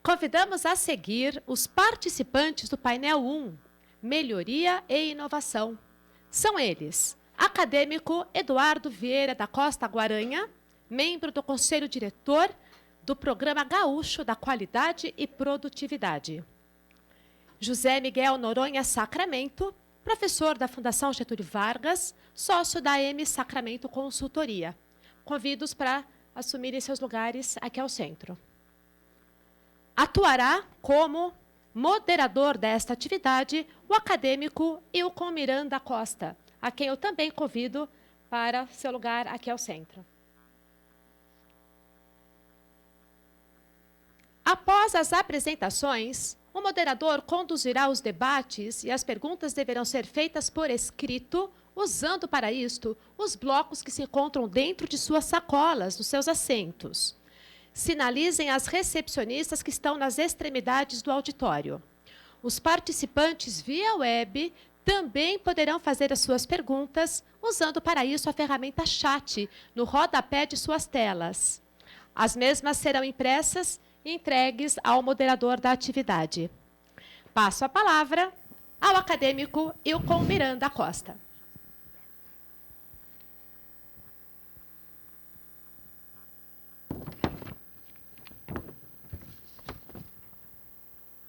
Convidamos a seguir os participantes do painel 1, Melhoria e Inovação. São eles, acadêmico Eduardo Vieira da Costa Guaranha, membro do Conselho Diretor do Programa Gaúcho da Qualidade e Produtividade. José Miguel Noronha Sacramento, professor da Fundação Getúlio Vargas, sócio da M Sacramento Consultoria. Convido-os para assumirem seus lugares aqui ao centro. Atuará como moderador desta atividade o acadêmico Ilcon Miranda Costa, a quem eu também convido para seu lugar aqui ao centro. Após as apresentações, o moderador conduzirá os debates e as perguntas deverão ser feitas por escrito, usando para isto os blocos que se encontram dentro de suas sacolas, nos seus assentos. Sinalizem as recepcionistas que estão nas extremidades do auditório. Os participantes via web também poderão fazer as suas perguntas, usando para isso a ferramenta chat no rodapé de suas telas. As mesmas serão impressas e entregues ao moderador da atividade. Passo a palavra ao acadêmico Ilcon Miranda Costa.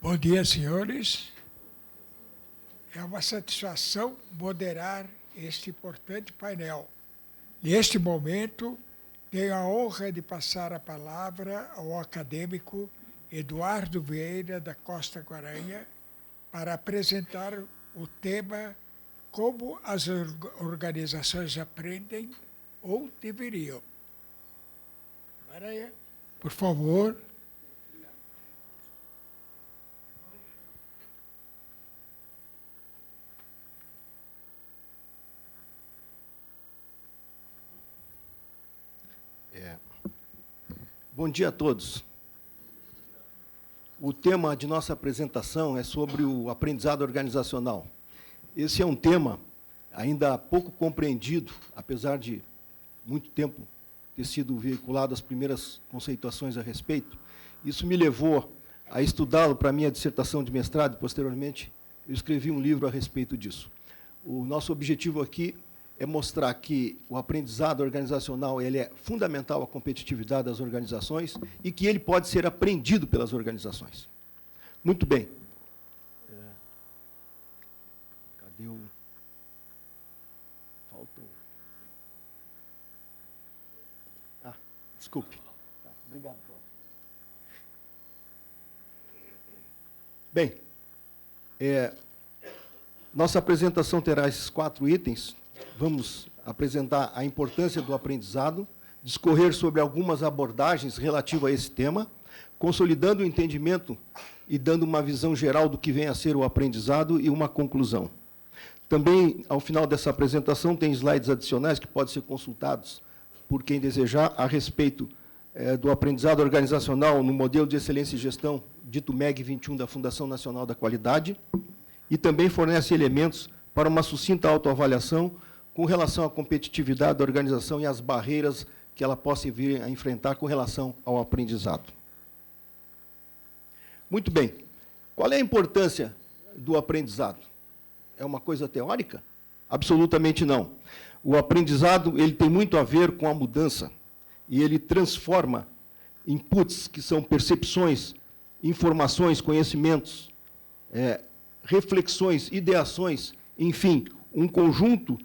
Bom dia, senhores. É uma satisfação moderar este importante painel. Neste momento, tenho a honra de passar a palavra ao acadêmico Eduardo Vieira da Costa Guaranha para apresentar o tema Como as organizações aprendem ou deveriam. Guaranha, por favor. Bom dia a todos. O tema de nossa apresentação é sobre o aprendizado organizacional. Esse é um tema ainda pouco compreendido, apesar de muito tempo ter sido veiculado as primeiras conceituações a respeito. Isso me levou a estudá-lo para a minha dissertação de mestrado e, posteriormente, eu escrevi um livro a respeito disso. O nosso objetivo aqui é mostrar que o aprendizado organizacional ele é fundamental à competitividade das organizações e que ele pode ser aprendido pelas organizações. Muito bem. Cadê o... Faltou. Ah, desculpe. Tá, obrigado, Cláudio. Bem, nossa apresentação terá esses 4 itens. Vamos apresentar a importância do aprendizado, discorrer sobre algumas abordagens relativas a esse tema, consolidando o entendimento e dando uma visão geral do que vem a ser o aprendizado e uma conclusão. Também, ao final dessa apresentação, tem slides adicionais que podem ser consultados por quem desejar a respeito do aprendizado organizacional no modelo de excelência e gestão, dito MEG 21 da Fundação Nacional da Qualidade, e também fornece elementos para uma sucinta autoavaliação com relação à competitividade da organização e às barreiras que ela possa vir a enfrentar com relação ao aprendizado. Muito bem. Qual é a importância do aprendizado? É uma coisa teórica? Absolutamente não. O aprendizado ele tem muito a ver com a mudança e ele transforma inputs, que são percepções, informações, conhecimentos, reflexões, ideações, enfim, um conjunto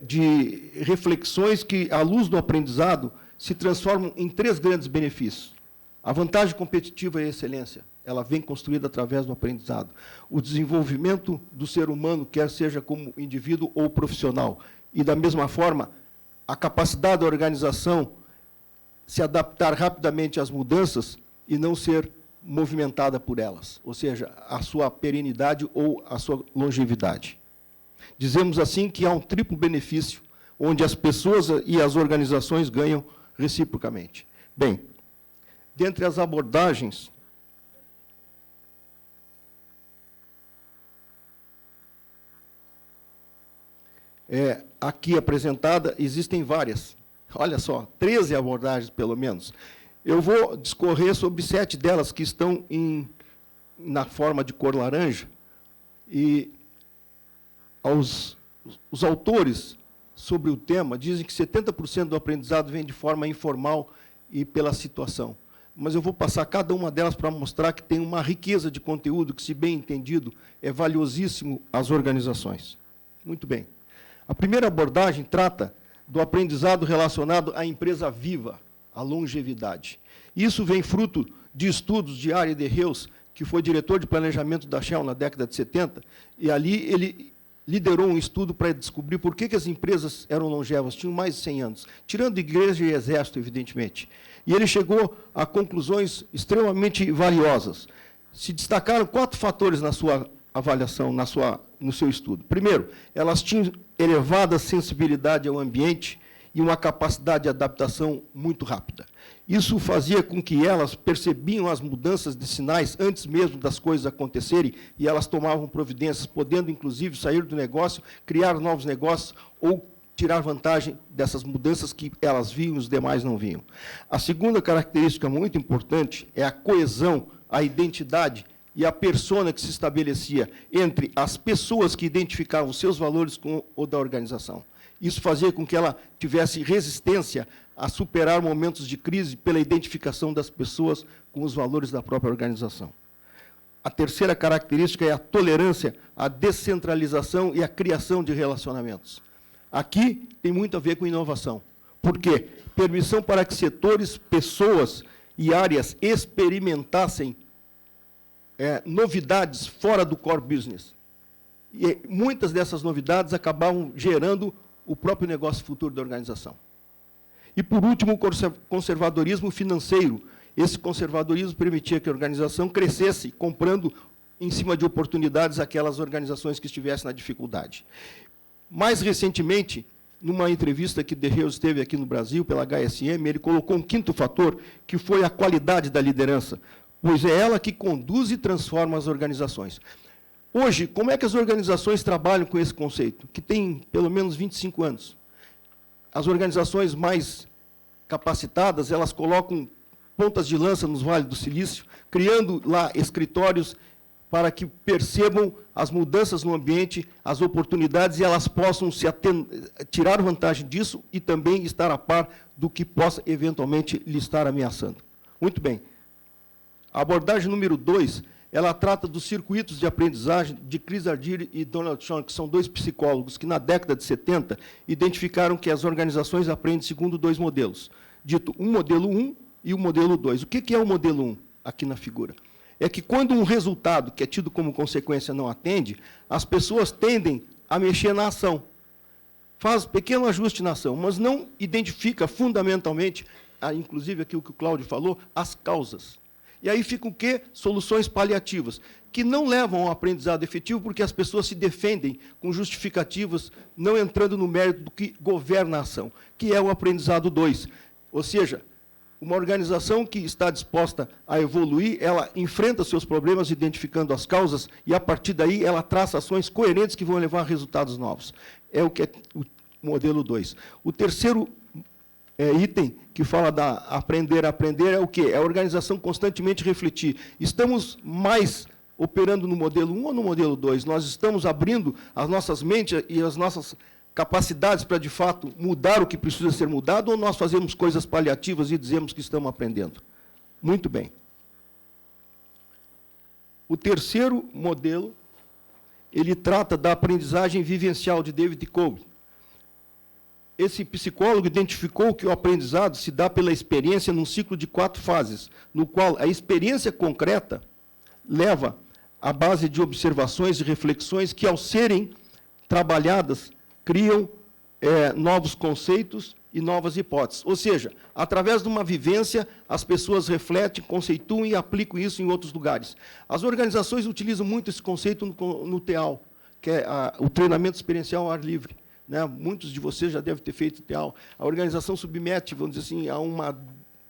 de reflexões que, à luz do aprendizado, se transformam em 3 grandes benefícios. A vantagem competitiva e a excelência, ela vem construída através do aprendizado. O desenvolvimento do ser humano, quer seja como indivíduo ou profissional. E, da mesma forma, a capacidade da organização se adaptar rapidamente às mudanças e não ser movimentada por elas, ou seja, a sua perenidade ou a sua longevidade. Dizemos assim que há um triplo benefício, onde as pessoas e as organizações ganham reciprocamente. Bem, dentre as abordagens, aqui apresentada, existem várias. Olha só, 13 abordagens, pelo menos. Eu vou discorrer sobre 7 delas que estão na forma de cor laranja, e os autores sobre o tema dizem que 70% do aprendizado vem de forma informal e pela situação. Mas eu vou passar cada uma delas para mostrar que tem uma riqueza de conteúdo que, se bem entendido, é valiosíssimo às organizações. Muito bem. A primeira abordagem trata do aprendizado relacionado à empresa viva, à longevidade. Isso vem fruto de estudos de Arie de Reus, que foi diretor de planejamento da Shell na década de 70, e ali ele liderou um estudo para descobrir por que as empresas eram longevas, tinham mais de 100 anos, tirando igreja e exército, evidentemente. E ele chegou a conclusões extremamente valiosas. Se destacaram 4 fatores na sua avaliação, no seu estudo. Primeiro, elas tinham elevada sensibilidade ao ambiente e uma capacidade de adaptação muito rápida. Isso fazia com que elas percebiam as mudanças de sinais antes mesmo das coisas acontecerem, e elas tomavam providências, podendo, inclusive, sair do negócio, criar novos negócios ou tirar vantagem dessas mudanças que elas viam e os demais não viam. A segunda característica muito importante é a coesão, a identidade e a persona que se estabelecia entre as pessoas que identificavam os seus valores com o da organização. Isso fazia com que ela tivesse resistência a superar momentos de crise pela identificação das pessoas com os valores da própria organização. A terceira característica é a tolerância à descentralização e à criação de relacionamentos. Aqui tem muito a ver com inovação. Por quê? Permissão para que setores, pessoas e áreas experimentassem novidades fora do core business. E muitas dessas novidades acabavam gerando o próprio negócio futuro da organização. E, por último, o conservadorismo financeiro. Esse conservadorismo permitia que a organização crescesse, comprando, em cima de oportunidades, aquelas organizações que estivessem na dificuldade. Mais recentemente, numa entrevista que de Reus teve aqui no Brasil, pela HSM, ele colocou um 5º fator, que foi a qualidade da liderança, pois é ela que conduz e transforma as organizações. Hoje, como é que as organizações trabalham com esse conceito? Que tem pelo menos 25 anos. As organizações mais capacitadas, elas colocam pontas de lança nos Vales do Silício, criando lá escritórios para que percebam as mudanças no ambiente, as oportunidades, e elas possam tirar vantagem disso e também estar a par do que possa, eventualmente, lhe estar ameaçando. Muito bem. A abordagem número 2, ela trata dos circuitos de aprendizagem de Chris Ardire e Donald Schoen, que são 2 psicólogos que, na década de 70, identificaram que as organizações aprendem segundo 2 modelos, dito um modelo 1 e o modelo 2. O que é o modelo 1 aqui na figura? É que, quando um resultado que é tido como consequência não atende, as pessoas tendem a mexer na ação. Faz pequeno ajuste na ação, mas não identifica fundamentalmente, inclusive aquilo que o Cláudio falou, as causas. E aí ficam o quê? Soluções paliativas, que não levam ao aprendizado efetivo, porque as pessoas se defendem com justificativas, não entrando no mérito do que governa a ação, que é o aprendizado 2. Ou seja, uma organização que está disposta a evoluir, ela enfrenta seus problemas identificando as causas, e, a partir daí, ela traça ações coerentes que vão levar a resultados novos. É o que é o modelo 2. O terceiro item que fala da aprender a aprender é o quê? É a organização constantemente refletir. Estamos mais operando no modelo 1 ou no modelo 2? Nós estamos abrindo as nossas mentes e as nossas capacidades para, de fato, mudar o que precisa ser mudado, ou nós fazemos coisas paliativas e dizemos que estamos aprendendo? Muito bem. O terceiro modelo, ele trata da aprendizagem vivencial de David Kolb. Esse psicólogo identificou que o aprendizado se dá pela experiência num ciclo de 4 fases, no qual a experiência concreta leva à base de observações e reflexões que, ao serem trabalhadas, criam novos conceitos e novas hipóteses. Ou seja, através de uma vivência, as pessoas refletem, conceituam e aplicam isso em outros lugares. As organizações utilizam muito esse conceito no TEAL, que é o treinamento experiencial ao ar livre. Muitos de vocês já devem ter feito TEAL. A organização submete, vamos dizer assim, a um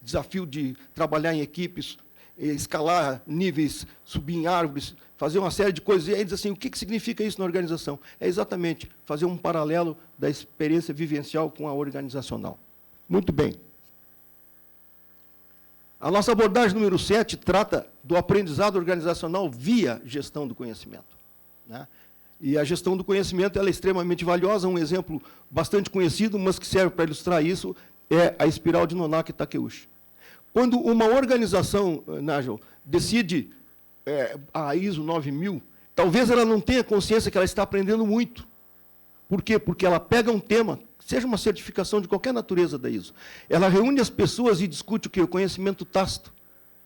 desafio de trabalhar em equipes, escalar níveis, subir em árvores, fazer uma série de coisas. E aí diz assim, o que significa isso na organização? É exatamente fazer um paralelo da experiência vivencial com a organizacional. Muito bem. A nossa abordagem número 7 trata do aprendizado organizacional via gestão do conhecimento, né? E a gestão do conhecimento ela é extremamente valiosa. Um exemplo bastante conhecido, mas que serve para ilustrar isso, é a espiral de Nonaka e Takeuchi. Quando uma organização, Nigel, decide a ISO 9000, talvez ela não tenha consciência que ela está aprendendo muito. Por quê? Porque ela pega um tema, seja uma certificação de qualquer natureza da ISO, ela reúne as pessoas e discute o quê? O conhecimento tácito.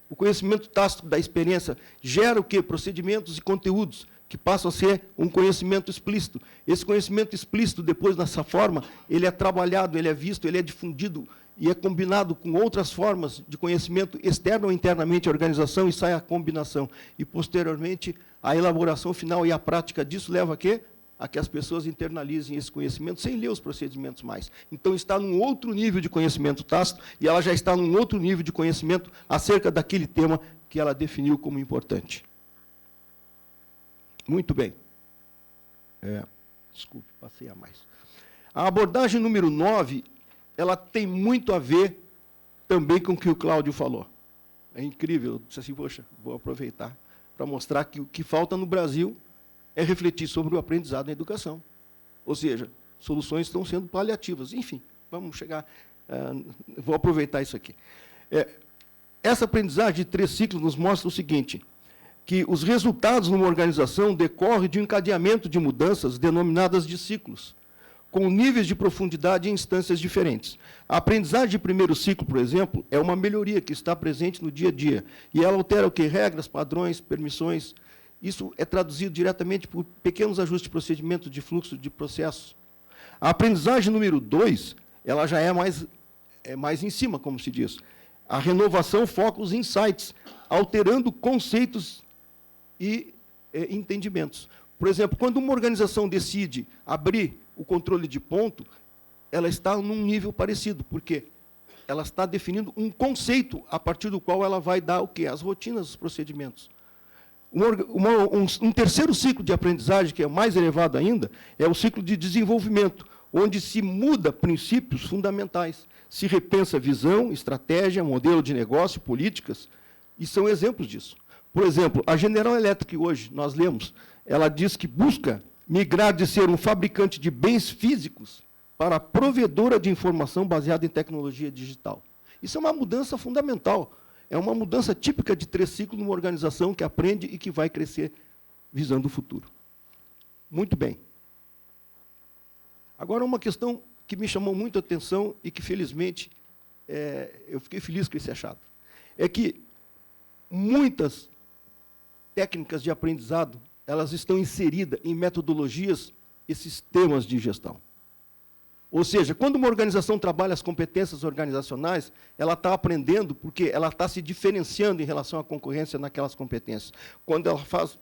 O conhecimento tácito da experiência gera o quê? Procedimentos e conteúdos, que passam a ser um conhecimento explícito. Esse conhecimento explícito, depois, dessa forma, ele é trabalhado, ele é visto, ele é difundido e é combinado com outras formas de conhecimento externo ou internamente à organização e sai a combinação. E, posteriormente, a elaboração final e a prática disso leva a quê? A que as pessoas internalizem esse conhecimento sem ler os procedimentos mais. Então, está num outro nível de conhecimento tácito e ela já está num outro nível de conhecimento acerca daquele tema que ela definiu como importante. Muito bem. Desculpe, passei a mais. A abordagem número 9, ela tem muito a ver também com o que o Cláudio falou. É incrível. Eu disse assim, poxa, vou aproveitar para mostrar que o que falta no Brasil é refletir sobre o aprendizado na educação. Ou seja, soluções estão sendo paliativas. Enfim, vamos chegar... vou aproveitar isso aqui. Essa aprendizagem de 3 ciclos nos mostra o seguinte, que os resultados numa organização decorrem de um encadeamento de mudanças denominadas de ciclos, com níveis de profundidade em instâncias diferentes. A aprendizagem de primeiro ciclo, por exemplo, é uma melhoria que está presente no dia a dia, e ela altera o quê? Regras, padrões, permissões. Isso é traduzido diretamente por pequenos ajustes de procedimento, de fluxo, de processos. A aprendizagem número 2, ela já é mais em cima, como se diz. A renovação foca os insights, alterando conceitos e entendimentos. Por exemplo, quando uma organização decide abrir o controle de ponto, ela está num nível parecido, porque ela está definindo um conceito a partir do qual ela vai dar o quê? As rotinas, os procedimentos. Um terceiro ciclo de aprendizagem, que é mais elevado ainda, é o ciclo de desenvolvimento, onde se muda princípios fundamentais, se repensa visão, estratégia, modelo de negócio, políticas, e são exemplos disso. Por exemplo, a General Electric, que hoje nós lemos, ela diz que busca migrar de ser um fabricante de bens físicos para provedora de informação baseada em tecnologia digital. Isso é uma mudança fundamental. É uma mudança típica de 3 ciclos numa organização que aprende e que vai crescer visando o futuro. Muito bem. Agora, uma questão que me chamou muito a atenção e que, felizmente, eu fiquei feliz com esse achado. É que muitas técnicas de aprendizado, elas estão inseridas em metodologias e sistemas de gestão. Ou seja, quando uma organização trabalha as competências organizacionais, ela está aprendendo porque ela está se diferenciando em relação à concorrência naquelas competências. Quando ela faz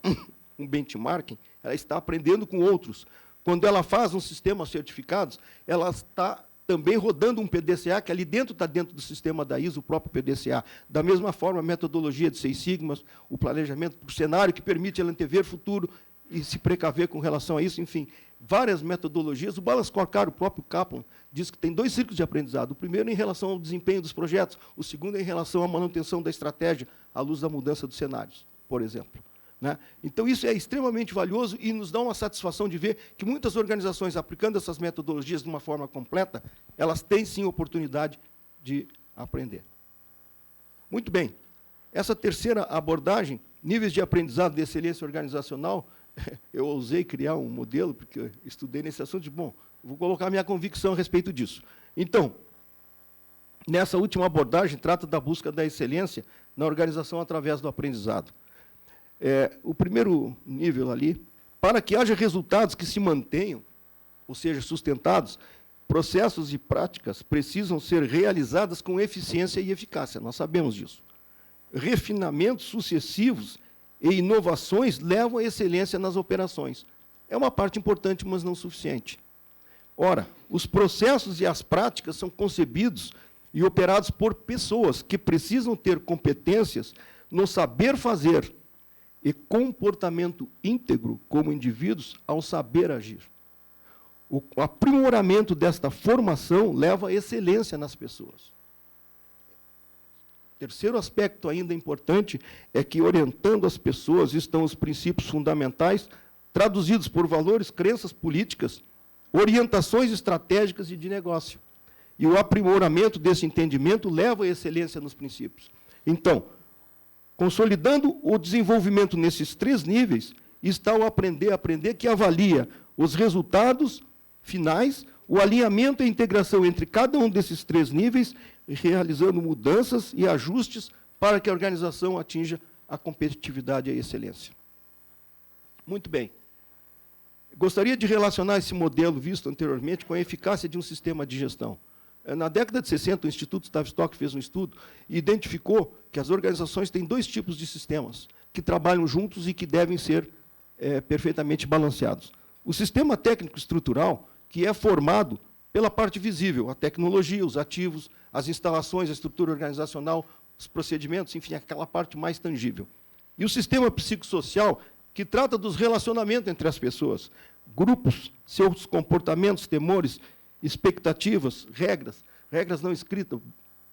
um benchmarking, ela está aprendendo com outros. Quando ela faz um sistema certificados, ela está também rodando um PDCA, que ali dentro está dentro do sistema da ISO, o próprio PDCA. Da mesma forma, a metodologia de 6 sigmas, o planejamento por cenário, que permite ela antever futuro e se precaver com relação a isso, enfim, várias metodologias. O Balance Scorecard, o próprio Kaplan, diz que tem 2 ciclos de aprendizado. O primeiro em relação ao desempenho dos projetos, o segundo em relação à manutenção da estratégia, à luz da mudança dos cenários, por exemplo. Né? Então, isso é extremamente valioso e nos dá uma satisfação de ver que muitas organizações, aplicando essas metodologias de uma forma completa, elas têm, sim, oportunidade de aprender. Muito bem. Essa terceira abordagem, níveis de aprendizado de excelência organizacional, eu ousei criar um modelo, porque eu estudei nesse assunto, bom, vou colocar minha convicção a respeito disso. Então, nessa última abordagem, trata da busca da excelência na organização através do aprendizado. O primeiro nível ali, para que haja resultados que se mantenham, ou seja, sustentados, processos e práticas precisam ser realizadas com eficiência e eficácia, nós sabemos disso. Refinamentos sucessivos e inovações levam à excelência nas operações. É uma parte importante, mas não suficiente. Ora, os processos e as práticas são concebidos e operados por pessoas que precisam ter competências no saber fazer e comportamento íntegro como indivíduos ao saber agir. O aprimoramento desta formação leva à excelência nas pessoas. terceiro aspecto ainda importante é que, orientando as pessoas, estão os princípios fundamentais, traduzidos por valores, crenças políticas, orientações estratégicas e de negócio. E o aprimoramento desse entendimento leva à excelência nos princípios. Então, consolidando o desenvolvimento nesses 3 níveis, está o aprender, que avalia os resultados finais, o alinhamento e a integração entre cada um desses 3 níveis, realizando mudanças e ajustes para que a organização atinja a competitividade e a excelência. Muito bem. Gostaria de relacionar esse modelo visto anteriormente com a eficácia de um sistema de gestão. Na década de 60, o Instituto Tavistock fez um estudo e identificou que as organizações têm 2 tipos de sistemas que trabalham juntos e que devem ser perfeitamente balanceados. O sistema técnico estrutural, que é formado pela parte visível, a tecnologia, os ativos, as instalações, a estrutura organizacional, os procedimentos, enfim, aquela parte mais tangível. E o sistema psicossocial, que trata dos relacionamentos entre as pessoas, grupos, seus comportamentos, temores, expectativas, regras não escritas,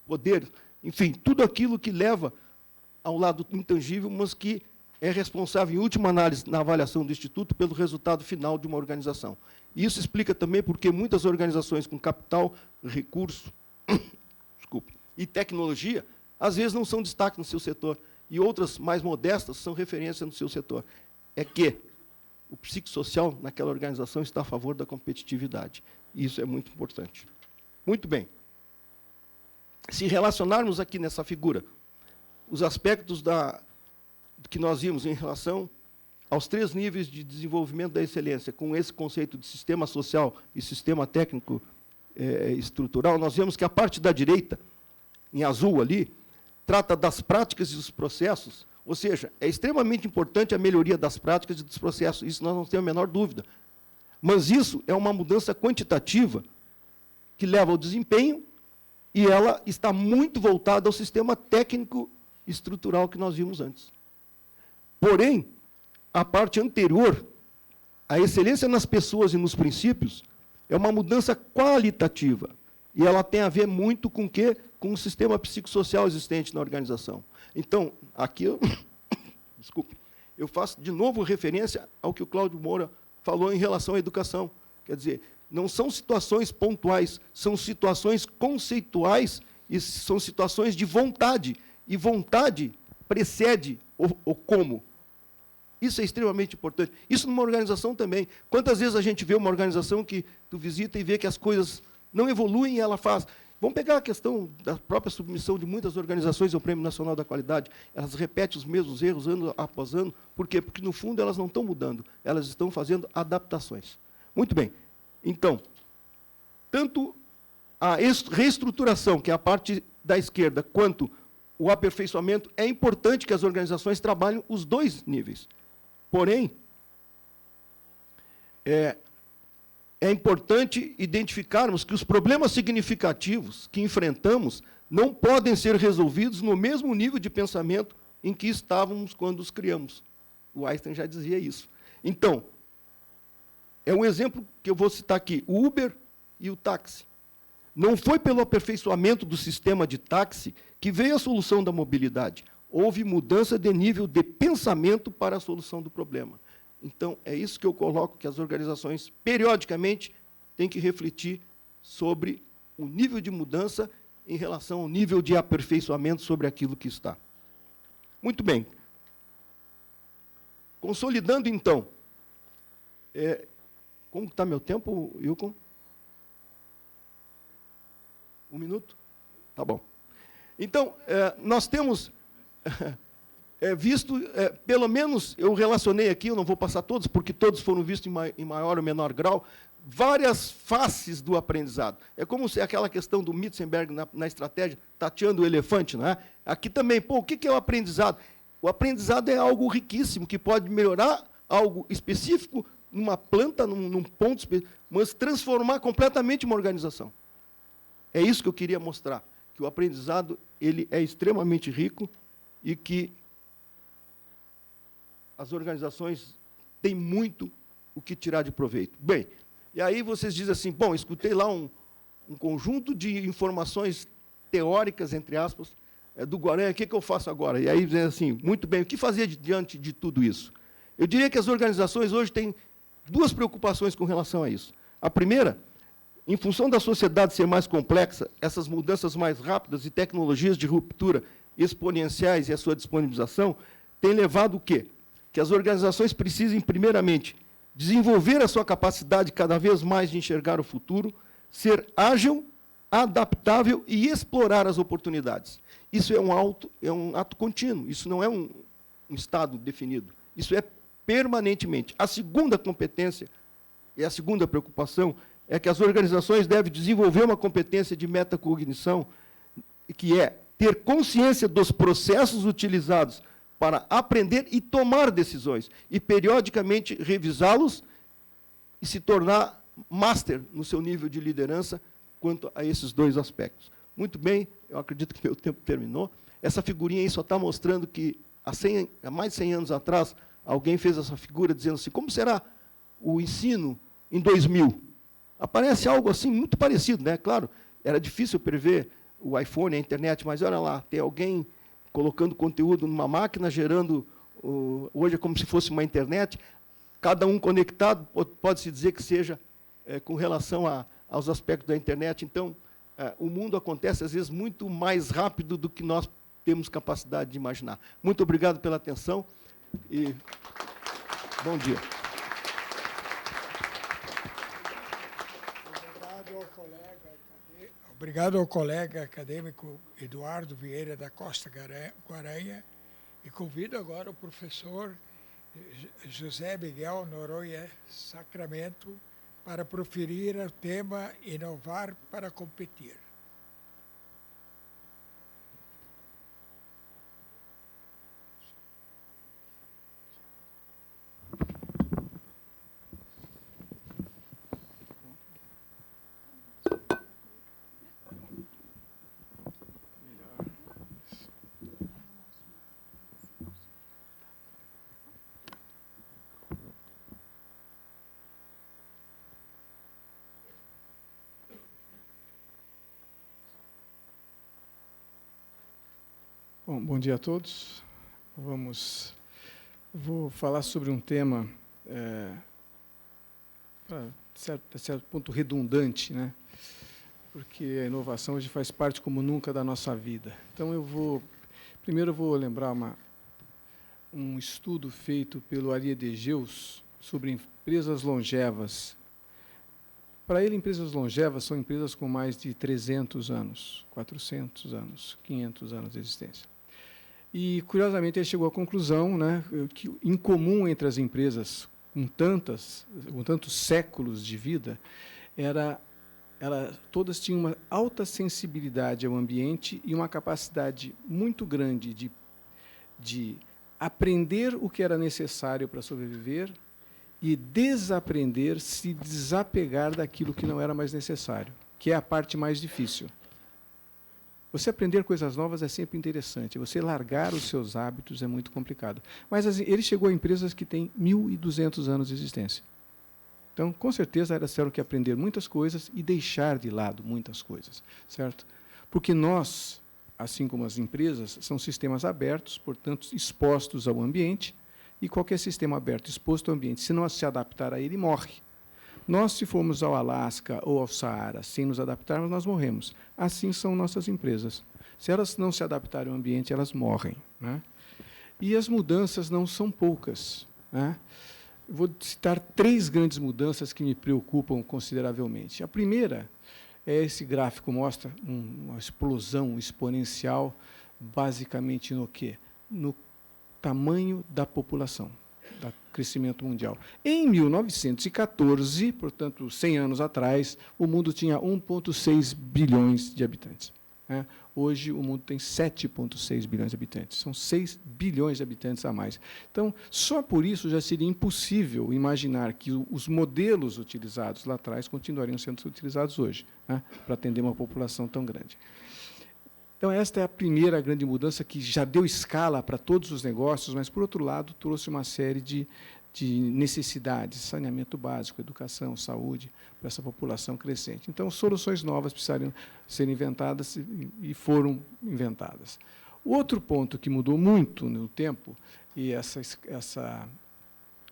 poder, enfim, tudo aquilo que leva ao lado intangível, mas que é responsável, em última análise, na avaliação do Instituto, pelo resultado final de uma organização. E isso explica também porque muitas organizações com capital, recurso e tecnologia, às vezes não são destaque no seu setor, e outras mais modestas são referência no seu setor. É que o psicossocial naquela organização está a favor da competitividade. E isso é muito importante. Muito bem. Se relacionarmos aqui nessa figura os aspectos que nós vimos em relação aos 3 níveis de desenvolvimento da excelência, com esse conceito de sistema social e sistema técnico estrutural, nós vemos que a parte da direita, em azul ali, trata das práticas e dos processos, ou seja, é extremamente importante a melhoria das práticas e dos processos, isso nós não temos a menor dúvida. Mas isso é uma mudança quantitativa que leva ao desempenho e ela está muito voltada ao sistema técnico estrutural que nós vimos antes. Porém, a parte anterior, a excelência nas pessoas e nos princípios, é uma mudança qualitativa. E ela tem a ver muito com o quê? Com o sistema psicossocial existente na organização. Então, aqui eu faço de novo referência ao que o Cláudio Moura falou em relação à educação. Quer dizer, não são situações pontuais, são situações conceituais e são situações de vontade. E vontade precede o como. Isso é extremamente importante. Isso numa organização também. Quantas vezes a gente vê uma organização que tu visita e vê que as coisas não evoluem e ela faz. Vamos pegar a questão da própria submissão de muitas organizações ao Prêmio Nacional da Qualidade. Elas repetem os mesmos erros ano após ano. Por quê? Porque, no fundo, elas não estão mudando. Elas estão fazendo adaptações. Muito bem. Então, tanto a reestruturação, que é a parte da esquerda, quanto o aperfeiçoamento, é importante que as organizações trabalhem os 2 níveis. Porém, é importante identificarmos que os problemas significativos que enfrentamos não podem ser resolvidos no mesmo nível de pensamento em que estávamos quando os criamos. O Einstein já dizia isso. Então, é um exemplo que eu vou citar aqui, o Uber e o táxi. Não foi pelo aperfeiçoamento do sistema de táxi que veio a solução da mobilidade. Houve mudança de nível de pensamento para a solução do problema. Então, é isso que eu coloco, que as organizações, periodicamente, têm que refletir sobre o nível de mudança em relação ao nível de aperfeiçoamento sobre aquilo que está. Muito bem. Consolidando, então. Como está meu tempo, Wilcon? 1 minuto? Tá bom. Então, nós temos visto, pelo menos, eu relacionei aqui, eu não vou passar todos, porque todos foram vistos em maior ou menor grau, várias faces do aprendizado. É como se aquela questão do Mitzenberg na estratégia, tateando o elefante, não é? Aqui também, o que é o aprendizado? O aprendizado é algo riquíssimo, que pode melhorar algo específico numa planta, num ponto específico, mas transformar completamente uma organização. É isso que eu queria mostrar, que o aprendizado ele é extremamente rico e que as organizações têm muito o que tirar de proveito. Bem, e aí vocês dizem assim, bom, escutei lá um conjunto de informações teóricas, entre aspas, do Guaranha, o que eu faço agora? E aí, dizem assim, muito bem, o que fazer diante de tudo isso? Eu diria que as organizações hoje têm duas preocupações com relação a isso. A primeira, em função da sociedade ser mais complexa, essas mudanças mais rápidas e tecnologias de ruptura exponenciais e a sua disponibilização, têm levado o quê? Que as organizações precisem, primeiramente, desenvolver a sua capacidade cada vez mais de enxergar o futuro, ser ágil, adaptável e explorar as oportunidades. Isso é um ato contínuo, isso não é um estado definido, isso é permanentemente. A segunda competência, e a segunda preocupação, é que as organizações devem desenvolver uma competência de metacognição, que é ter consciência dos processos utilizados para aprender e tomar decisões, e periodicamente revisá-los e se tornar master no seu nível de liderança quanto a esses dois aspectos. Muito bem, eu acredito que meu tempo terminou. Essa figurinha aí só está mostrando que, há mais de 100 anos atrás, alguém fez essa figura dizendo assim, como será o ensino em 2000? Aparece algo assim muito parecido, né? Claro, era difícil prever o iPhone, a internet, mas olha lá, tem alguém colocando conteúdo numa máquina, gerando, hoje é como se fosse uma internet, cada um conectado, pode-se dizer que seja com relação aos aspectos da internet. Então, o mundo acontece, às vezes, muito mais rápido do que nós temos capacidade de imaginar. Muito obrigado pela atenção e bom dia. Obrigado ao colega acadêmico Eduardo Vieira da Costa Guaranha, e convido agora o professor José Miguel Noronha Sacramento para proferir o tema Inovar para Competir. Bom dia a todos. Vou falar sobre um tema, de certo ponto, redundante, né? Porque a inovação hoje faz parte como nunca da nossa vida. Então, primeiro eu vou lembrar um estudo feito pelo Ari Degeus sobre empresas longevas. Para ele, empresas longevas são empresas com mais de 300 anos, 400 anos, 500 anos de existência. E, curiosamente, ele chegou à conclusão, né, que em comum entre as empresas com tantos séculos de vida, todas tinham uma alta sensibilidade ao ambiente e uma capacidade muito grande de aprender o que era necessário para sobreviver e desaprender, se desapegar daquilo que não era mais necessário, que é a parte mais difícil. Você aprender coisas novas é sempre interessante, você largar os seus hábitos é muito complicado. Mas ele chegou a empresas que têm 1.200 anos de existência. Então, com certeza, elas tiveram que aprender muitas coisas e deixar de lado muitas coisas, certo? Porque nós, assim como as empresas, são sistemas abertos, portanto, expostos ao ambiente, e qualquer sistema aberto exposto ao ambiente, se não se adaptar a ele, morre. Nós, se formos ao Alasca ou ao Saara, sem nos adaptarmos, nós morremos. Assim são nossas empresas. Se elas não se adaptarem ao ambiente, elas morrem, né? E as mudanças não são poucas, né? Eu vou citar 3 grandes mudanças que me preocupam consideravelmente. A primeira esse gráfico mostra uma explosão exponencial, basicamente no quê? No tamanho da população, do crescimento mundial. Em 1914, portanto, 100 anos atrás, o mundo tinha 1,6 bilhões de habitantes. Né? Hoje, o mundo tem 7,6 bilhões de habitantes. São 6 bilhões de habitantes a mais. Então, só por isso já seria impossível imaginar que os modelos utilizados lá atrás continuariam sendo utilizados hoje, né, para atender uma população tão grande. Então, esta é a primeira grande mudança que já deu escala para todos os negócios, mas, por outro lado, trouxe uma série de necessidades, saneamento básico, educação, saúde, para essa população crescente. Então, soluções novas precisariam ser inventadas e foram inventadas. O outro ponto que mudou muito no tempo, e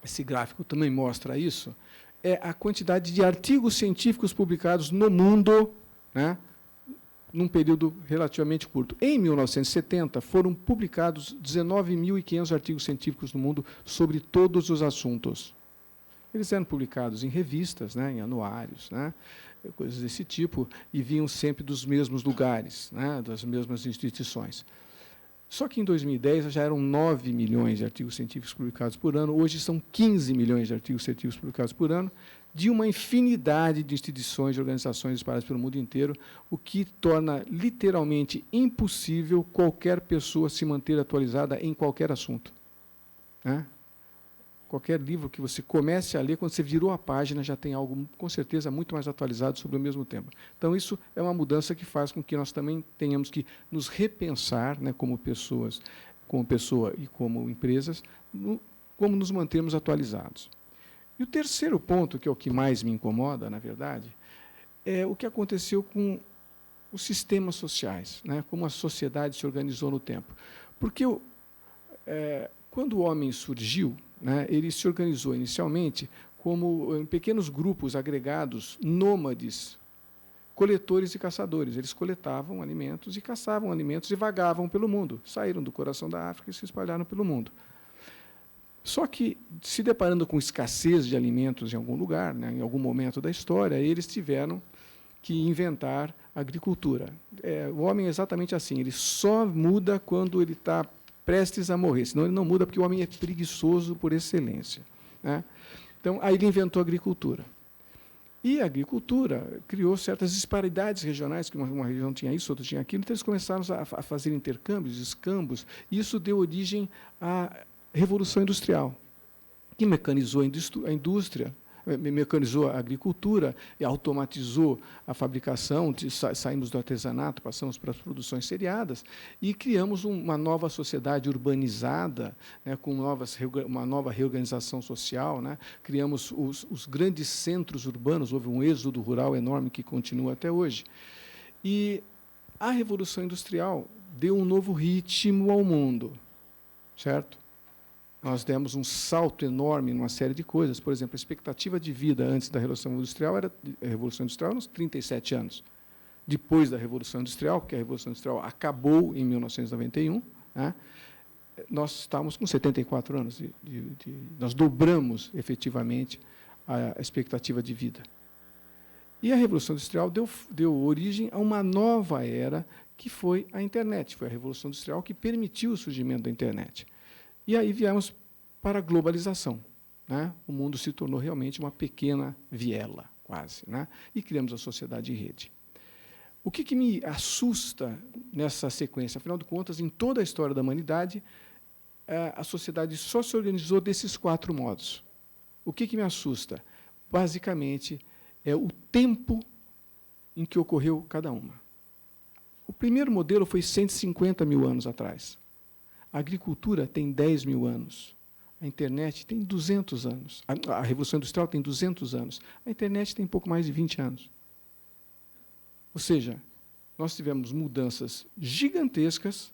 esse gráfico também mostra isso, é a quantidade de artigos científicos publicados no mundo, né, num período relativamente curto. Em 1970, foram publicados 19.500 artigos científicos no mundo sobre todos os assuntos. Eles eram publicados em revistas, né, em anuários, né, coisas desse tipo, e vinham sempre dos mesmos lugares, né, das mesmas instituições. Só que em 2010 já eram 9 milhões de artigos científicos publicados por ano, hoje são 15 milhões de artigos científicos publicados por ano, de uma infinidade de instituições e organizações espalhadas pelo mundo inteiro, o que torna literalmente impossível qualquer pessoa se manter atualizada em qualquer assunto, né? Qualquer livro que você comece a ler, quando você virou a página, já tem algo, com certeza, muito mais atualizado sobre o mesmo tema. Então, isso é uma mudança que faz com que nós também tenhamos que nos repensar, né, como pessoas, como pessoa e como empresas, como nos mantermos atualizados. E o terceiro ponto, que é o que mais me incomoda, na verdade, é o que aconteceu com os sistemas sociais, né, como a sociedade se organizou no tempo. Porque quando o homem surgiu, né, ele se organizou inicialmente como em pequenos grupos agregados, nômades, coletores e caçadores. Eles coletavam alimentos e caçavam alimentos e vagavam pelo mundo. Saíram do coração da África e se espalharam pelo mundo. Só que, se deparando com escassez de alimentos em algum lugar, né, em algum momento da história, eles tiveram que inventar a agricultura. O homem é exatamente assim, ele só muda quando ele está prestes a morrer, senão ele não muda, porque o homem é preguiçoso por excelência, né? Então, aí ele inventou a agricultura. E a agricultura criou certas disparidades regionais, que uma região tinha isso, outra tinha aquilo, então eles começaram a fazer intercâmbios, escambos, e isso deu origem à Revolução Industrial, que mecanizou a indústria, mecanizou a agricultura e automatizou a fabricação, saímos do artesanato, passamos para as produções seriadas e criamos uma nova sociedade urbanizada, né, com uma nova reorganização social, né, criamos os grandes centros urbanos, houve um êxodo rural enorme que continua até hoje. E a Revolução Industrial deu um novo ritmo ao mundo, certo? Nós demos um salto enorme em uma série de coisas. Por exemplo, a expectativa de vida antes da Revolução Industrial era uns 37 anos. Depois da Revolução Industrial, porque a Revolução Industrial acabou em 1991, né, nós estávamos com 74 anos. Nós dobramos, efetivamente, a expectativa de vida. E a Revolução Industrial deu origem a uma nova era, que foi a internet. Foi a Revolução Industrial que permitiu o surgimento da internet. E aí viemos para a globalização, né? O mundo se tornou realmente uma pequena viela, quase, né? E criamos a sociedade em rede. O que me assusta nessa sequência? Afinal de contas, em toda a história da humanidade, a sociedade só se organizou desses 4 modos. O que me assusta? Basicamente, é o tempo em que ocorreu cada uma. O primeiro modelo foi 150 mil anos atrás. A agricultura tem 10 mil anos. A internet tem 200 anos. A Revolução Industrial tem 200 anos. A internet tem pouco mais de 20 anos. Ou seja, nós tivemos mudanças gigantescas,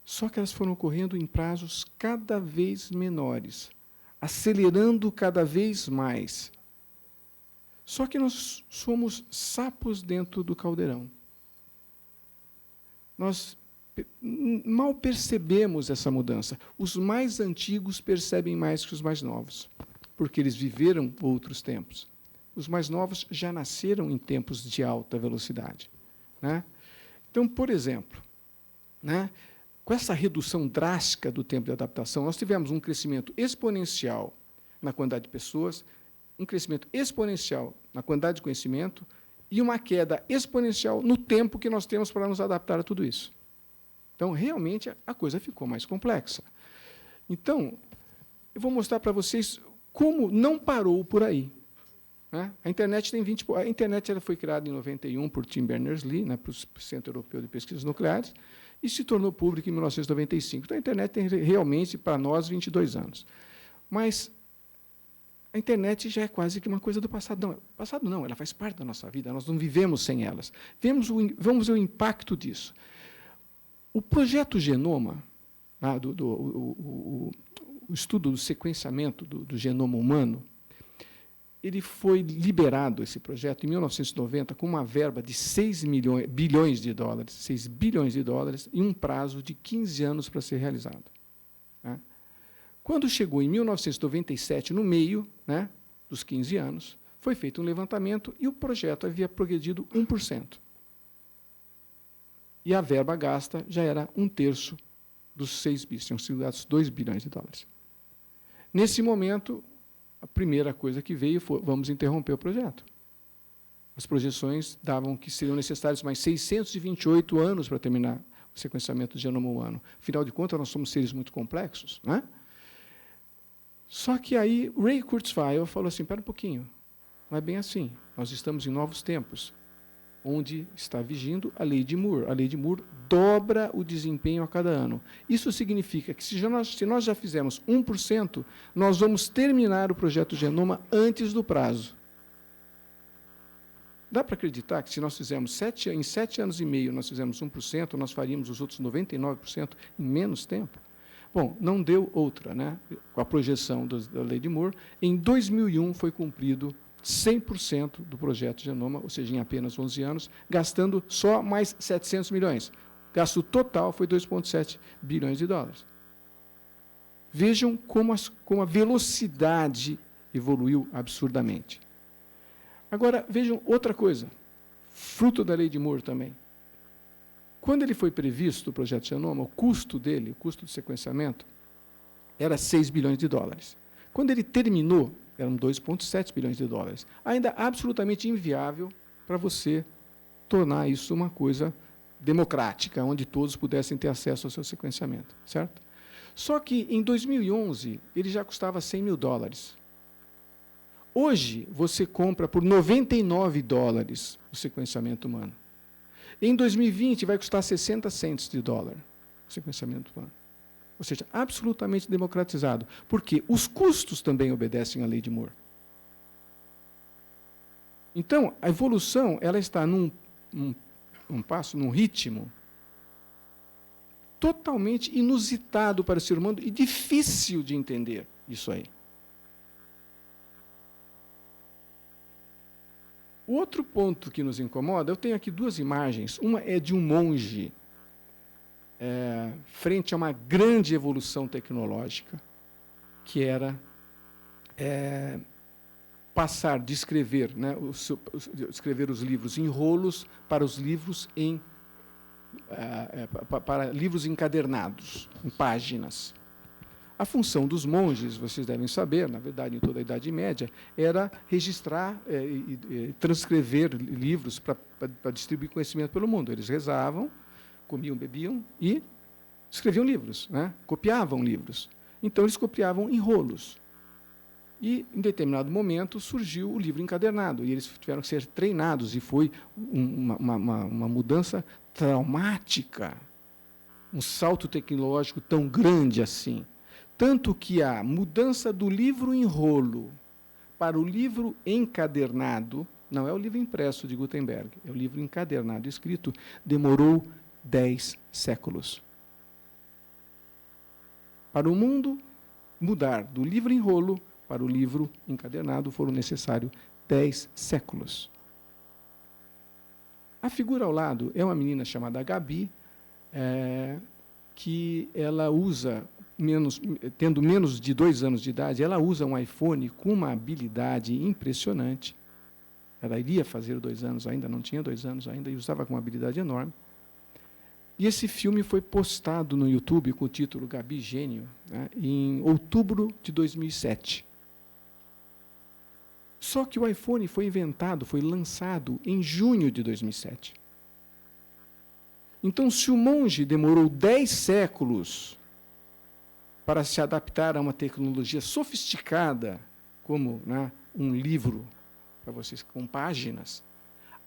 só que elas foram ocorrendo em prazos cada vez menores, acelerando cada vez mais. Só que nós somos sapos dentro do caldeirão. Nós mal percebemos essa mudança. Os mais antigos percebem mais que os mais novos, porque eles viveram outros tempos. Os mais novos já nasceram em tempos de alta velocidade, né? Então, por exemplo, né, com essa redução drástica do tempo de adaptação, nós tivemos um crescimento exponencial na quantidade de pessoas, um crescimento exponencial na quantidade de conhecimento e uma queda exponencial no tempo que nós temos para nos adaptar a tudo isso. Então, realmente, a coisa ficou mais complexa. Então, eu vou mostrar para vocês como não parou por aí, né? A internet tem 20... A internet ela foi criada em 91 por Tim Berners-Lee, né, para o Centro Europeu de Pesquisas Nucleares, e se tornou pública em 1995. Então, a internet tem realmente, para nós, 22 anos. Mas a internet já é quase que uma coisa do passado. Não, passado não, ela faz parte da nossa vida, nós não vivemos sem elas. Vamos ver o impacto disso. O projeto Genoma, o estudo do sequenciamento do genoma humano, ele foi liberado, esse projeto, em 1990, com uma verba de 6 bilhões de dólares, e um prazo de 15 anos para ser realizado. Né? Quando chegou em 1997, no meio, né, dos 15 anos, foi feito um levantamento e o projeto havia progredido 1%. E a verba gasta já era 1/3 dos 6 bilhões, tinham sido gastos 2 bilhões de dólares. Nesse momento, a primeira coisa que veio foi: vamos interromper o projeto. As projeções davam que seriam necessários mais 628 anos para terminar o sequenciamento do genoma humano. Afinal de contas, nós somos seres muito complexos. Né? Só que aí Ray Kurzweil falou assim: espera um pouquinho, não é bem assim. Nós estamos em novos tempos, onde está vigindo a lei de Moore. A lei de Moore dobra o desempenho a cada ano. Isso significa que, se nós já fizermos 1%, nós vamos terminar o projeto Genoma antes do prazo. Dá para acreditar que, se nós fizermos em 7 anos e meio, nós fizermos 1%, nós faríamos os outros 99% em menos tempo? Bom, não deu outra, né? Com a projeção da lei de Moore, em 2001 foi cumprido 100% do projeto Genoma, ou seja, em apenas 11 anos, gastando só mais 700 milhões. O gasto total foi 2,7 bilhões de dólares. Vejam como a velocidade evoluiu absurdamente. Agora, vejam outra coisa, fruto da lei de Moore também. Quando ele foi previsto, o projeto Genoma, o custo dele, o custo de sequenciamento, era 6 bilhões de dólares. Quando ele terminou, eram 2,7 bilhões de dólares. Ainda absolutamente inviável para você tornar isso uma coisa democrática, onde todos pudessem ter acesso ao seu sequenciamento, certo? Só que, em 2011, ele já custava 100 mil dólares. Hoje, você compra por 99 dólares o sequenciamento humano. Em 2020, vai custar 60 cents de dólar o sequenciamento humano. Ou seja, absolutamente democratizado. Porque os custos também obedecem à lei de Moore. Então, a evolução ela está num passo, num ritmo totalmente inusitado para o ser humano e difícil de entender isso aí. O outro ponto que nos incomoda, eu tenho aqui 2 imagens. Uma é de um monge frente a uma grande evolução tecnológica, que era passar de escrever, né, escrever os livros em rolos para os livros para livros encadernados, em páginas. A função dos monges, vocês devem saber, na verdade, em toda a Idade Média, era registrar e transcrever livros para distribuir conhecimento pelo mundo. Eles rezavam, comiam, bebiam e escreviam livros, né? Copiavam livros. Então, eles copiavam em rolos. E, em determinado momento, surgiu o livro encadernado, e eles tiveram que ser treinados, e foi uma mudança traumática, um salto tecnológico tão grande assim. Tanto que a mudança do livro em rolo para o livro encadernado, não é o livro impresso de Gutenberg, é o livro encadernado escrito, demorou 10 séculos. Para o mundo mudar do livro em rolo para o livro encadernado foram necessários 10 séculos. A figura ao lado é uma menina chamada Gabi, que ela usa, tendo menos de 2 anos de idade, ela usa um iPhone com uma habilidade impressionante. Ela iria fazer 2 anos ainda, não tinha 2 anos ainda, e usava com uma habilidade enorme. E esse filme foi postado no YouTube com o título Gabi Gênio, né, em outubro de 2007. Só que o iPhone foi inventado, foi lançado em junho de 2007. Então, se o monge demorou 10 séculos para se adaptar a uma tecnologia sofisticada, como, né, um livro, para vocês, com páginas,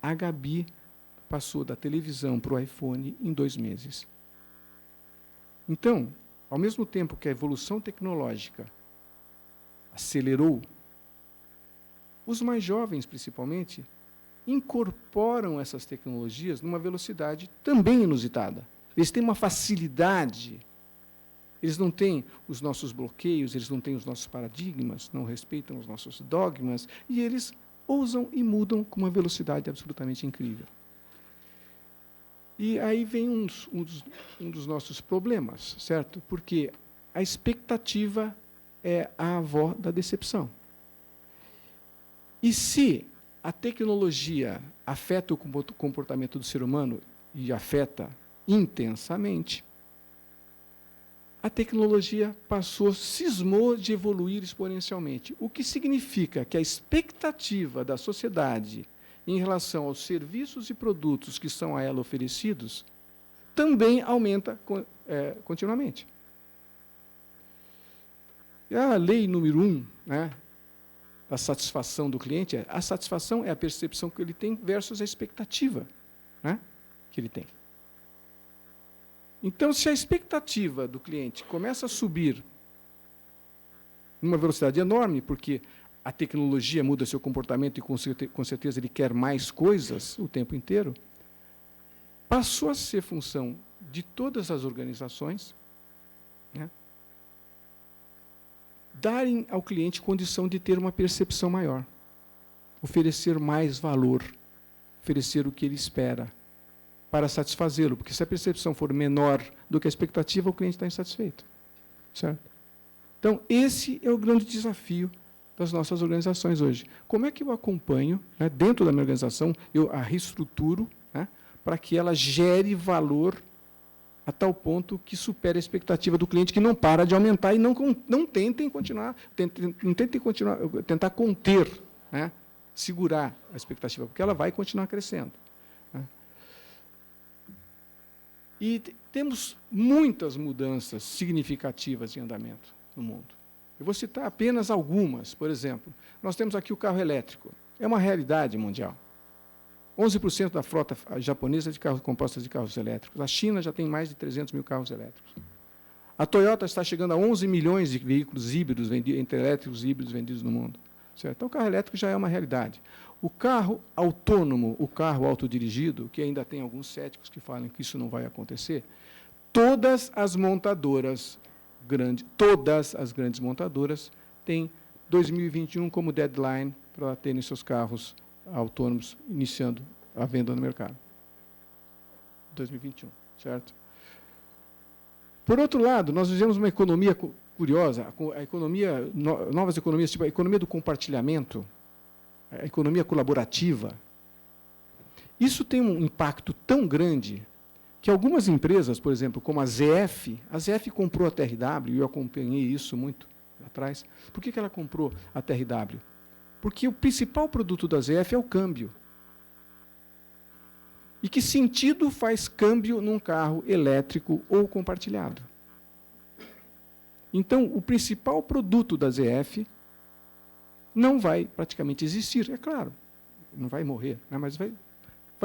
a Gabi passou da televisão para o iPhone em 2 meses. Então, ao mesmo tempo que a evolução tecnológica acelerou, os mais jovens, principalmente, incorporam essas tecnologias numa velocidade também inusitada. Eles têm uma facilidade, eles não têm os nossos bloqueios, eles não têm os nossos paradigmas, não respeitam os nossos dogmas, e eles ousam e mudam com uma velocidade absolutamente incrível. E aí vem um dos nossos problemas, certo? Porque a expectativa é a avó da decepção. E se a tecnologia afeta o comportamento do ser humano, e afeta intensamente, a tecnologia cismou de evoluir exponencialmente, o que significa que a expectativa da sociedade em relação aos serviços e produtos que são a ela oferecidos também aumenta continuamente. E a lei número 1, né, da satisfação do cliente, a satisfação é a percepção que ele tem versus a expectativa, né, que ele tem. Então, se a expectativa do cliente começa a subir numa velocidade enorme, porque a tecnologia muda seu comportamento e, com certeza, ele quer mais coisas o tempo inteiro, passou a ser função de todas as organizações, né, darem ao cliente condição de ter uma percepção maior, oferecer mais valor, oferecer o que ele espera, para satisfazê-lo, porque se a percepção for menor do que a expectativa, o cliente está insatisfeito. Certo? Então, esse é o grande desafio das nossas organizações hoje. Como é que eu acompanho, né, dentro da minha organização, eu a reestruturo, né, para que ela gere valor a tal ponto que supere a expectativa do cliente, que não para de aumentar e não tentem tentar conter, né, segurar a expectativa, porque ela vai continuar crescendo. E temos muitas mudanças significativas em andamento no mundo. Eu vou citar apenas algumas. Por exemplo, nós temos aqui o carro elétrico. É uma realidade mundial. 11% da frota japonesa é de carros compostas de carros elétricos. A China já tem mais de 300 mil carros elétricos. A Toyota está chegando a 11 milhões de veículos híbridos, entre elétricos e híbridos vendidos no mundo. Certo? Então, o carro elétrico já é uma realidade. O carro autônomo, o carro autodirigido, que ainda tem alguns céticos que falam que isso não vai acontecer, todas as grandes montadoras têm 2021 como deadline para terem seus carros autônomos iniciando a venda no mercado. 2021, certo? Por outro lado, nós vivemos uma economia curiosa, novas economias, tipo a economia do compartilhamento, a economia colaborativa. Isso tem um impacto tão grande que algumas empresas, por exemplo, como a ZF comprou a TRW, e eu acompanhei isso muito atrás. Por que ela comprou a TRW? Porque o principal produto da ZF é o câmbio. E que sentido faz câmbio num carro elétrico ou compartilhado? Então, o principal produto da ZF não vai praticamente existir, é claro, não vai morrer, né, mas vai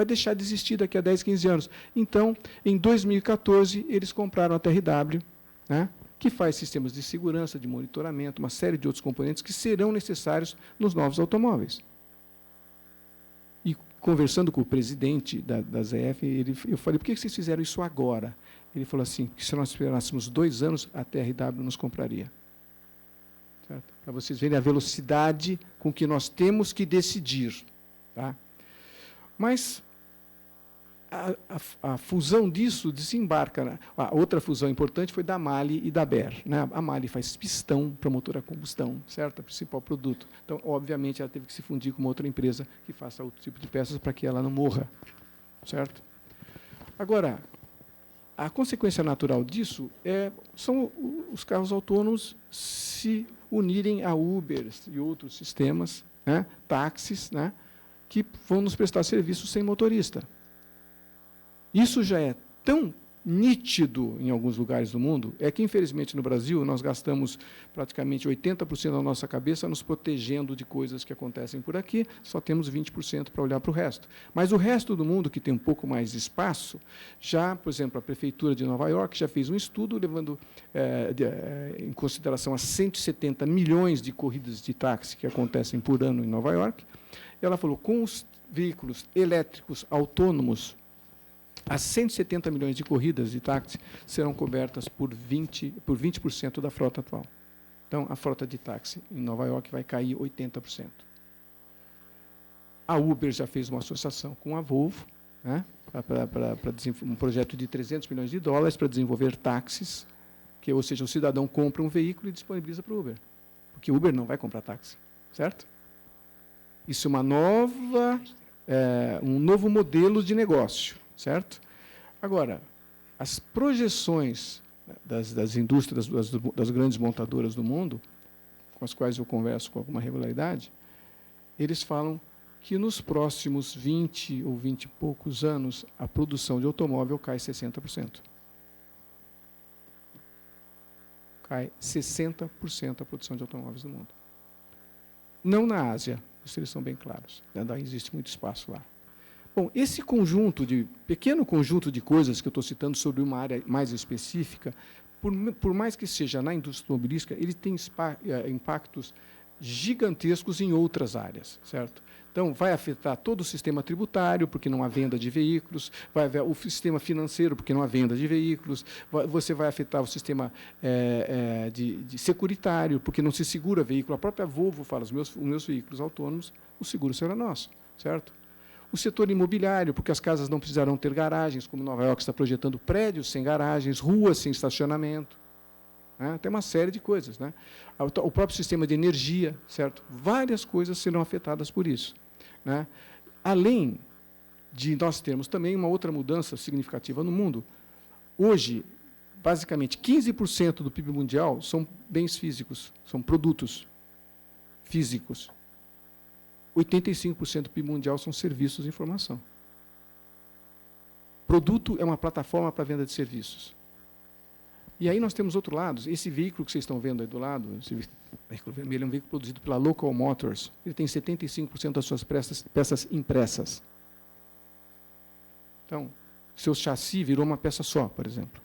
deixar de existir daqui a 10, 15 anos. Então, em 2014, eles compraram a TRW, né, que faz sistemas de segurança, de monitoramento, uma série de outros componentes que serão necessários nos novos automóveis. E conversando com o presidente da ZF, eu falei, por que vocês fizeram isso agora? Ele falou assim, que se nós esperássemos 2 anos, a TRW nos compraria. Para vocês verem a velocidade com que nós temos que decidir. Tá? Mas a fusão disso desembarca. Né? A outra fusão importante foi da MAHLE e da BER. Né? A MAHLE faz pistão para motor a combustão, certo? É o principal produto. Então, obviamente, ela teve que se fundir com uma outra empresa que faça outro tipo de peças para que ela não morra. Certo? Agora, a consequência natural disso são os carros autônomos se unirem a Uber e outros sistemas, né, táxis, né, que vão nos prestar serviço sem motorista. Isso já é tão nítido em alguns lugares do mundo, é que, infelizmente, no Brasil, nós gastamos praticamente 80% da nossa cabeça nos protegendo de coisas que acontecem por aqui, só temos 20% para olhar para o resto. Mas o resto do mundo, que tem um pouco mais de espaço, já, por exemplo, a Prefeitura de Nova York já fez um estudo levando em consideração as 170 milhões de corridas de táxi que acontecem por ano em Nova York. Ela falou, com os veículos elétricos autônomos as 170 milhões de corridas de táxi serão cobertas por 20% da frota atual. Então, a frota de táxi em Nova York vai cair 80%. A Uber já fez uma associação com a Volvo, né, para um projeto de 300 milhões de dólares para desenvolver táxis, ou seja, o cidadão compra um veículo e disponibiliza para o Uber. Porque o Uber não vai comprar táxi, certo? Isso é um novo modelo de negócio, certo? Agora, as projeções das indústrias, das grandes montadoras do mundo, com as quais eu converso com alguma regularidade, eles falam que nos próximos 20 ou 20 e poucos anos, a produção de automóvel cai 60%. Cai 60% a produção de automóveis no mundo. Não na Ásia, isso eles são bem claros. Ainda existe muito espaço lá. Bom, esse pequeno conjunto de coisas que eu estou citando sobre uma área mais específica, por mais que seja na indústria automobilística, ele tem impactos gigantescos em outras áreas, certo? Então, vai afetar todo o sistema tributário, porque não há venda de veículos, vai haver o sistema financeiro, porque não há venda de veículos, você vai afetar o sistema de securitário, porque não se segura veículo. A própria Volvo fala, os meus veículos autônomos, o seguro será nosso, certo? O setor imobiliário, porque as casas não precisarão ter garagens, como Nova York está projetando prédios sem garagens, ruas sem estacionamento. Né? Tem uma série de coisas. Né? O próprio sistema de energia, certo? Várias coisas serão afetadas por isso. Né? Além de nós termos também uma outra mudança significativa no mundo. Hoje, basicamente, 15% do PIB mundial são bens físicos, são produtos físicos. 85% do PIB mundial são serviços de informação. Produto é uma plataforma para venda de serviços. E aí nós temos outro lado, esse veículo que vocês estão vendo aí do lado, esse veículo vermelho é um veículo produzido pela Local Motors, ele tem 75% das suas peças impressas. Então, seu chassi virou uma peça só, por exemplo.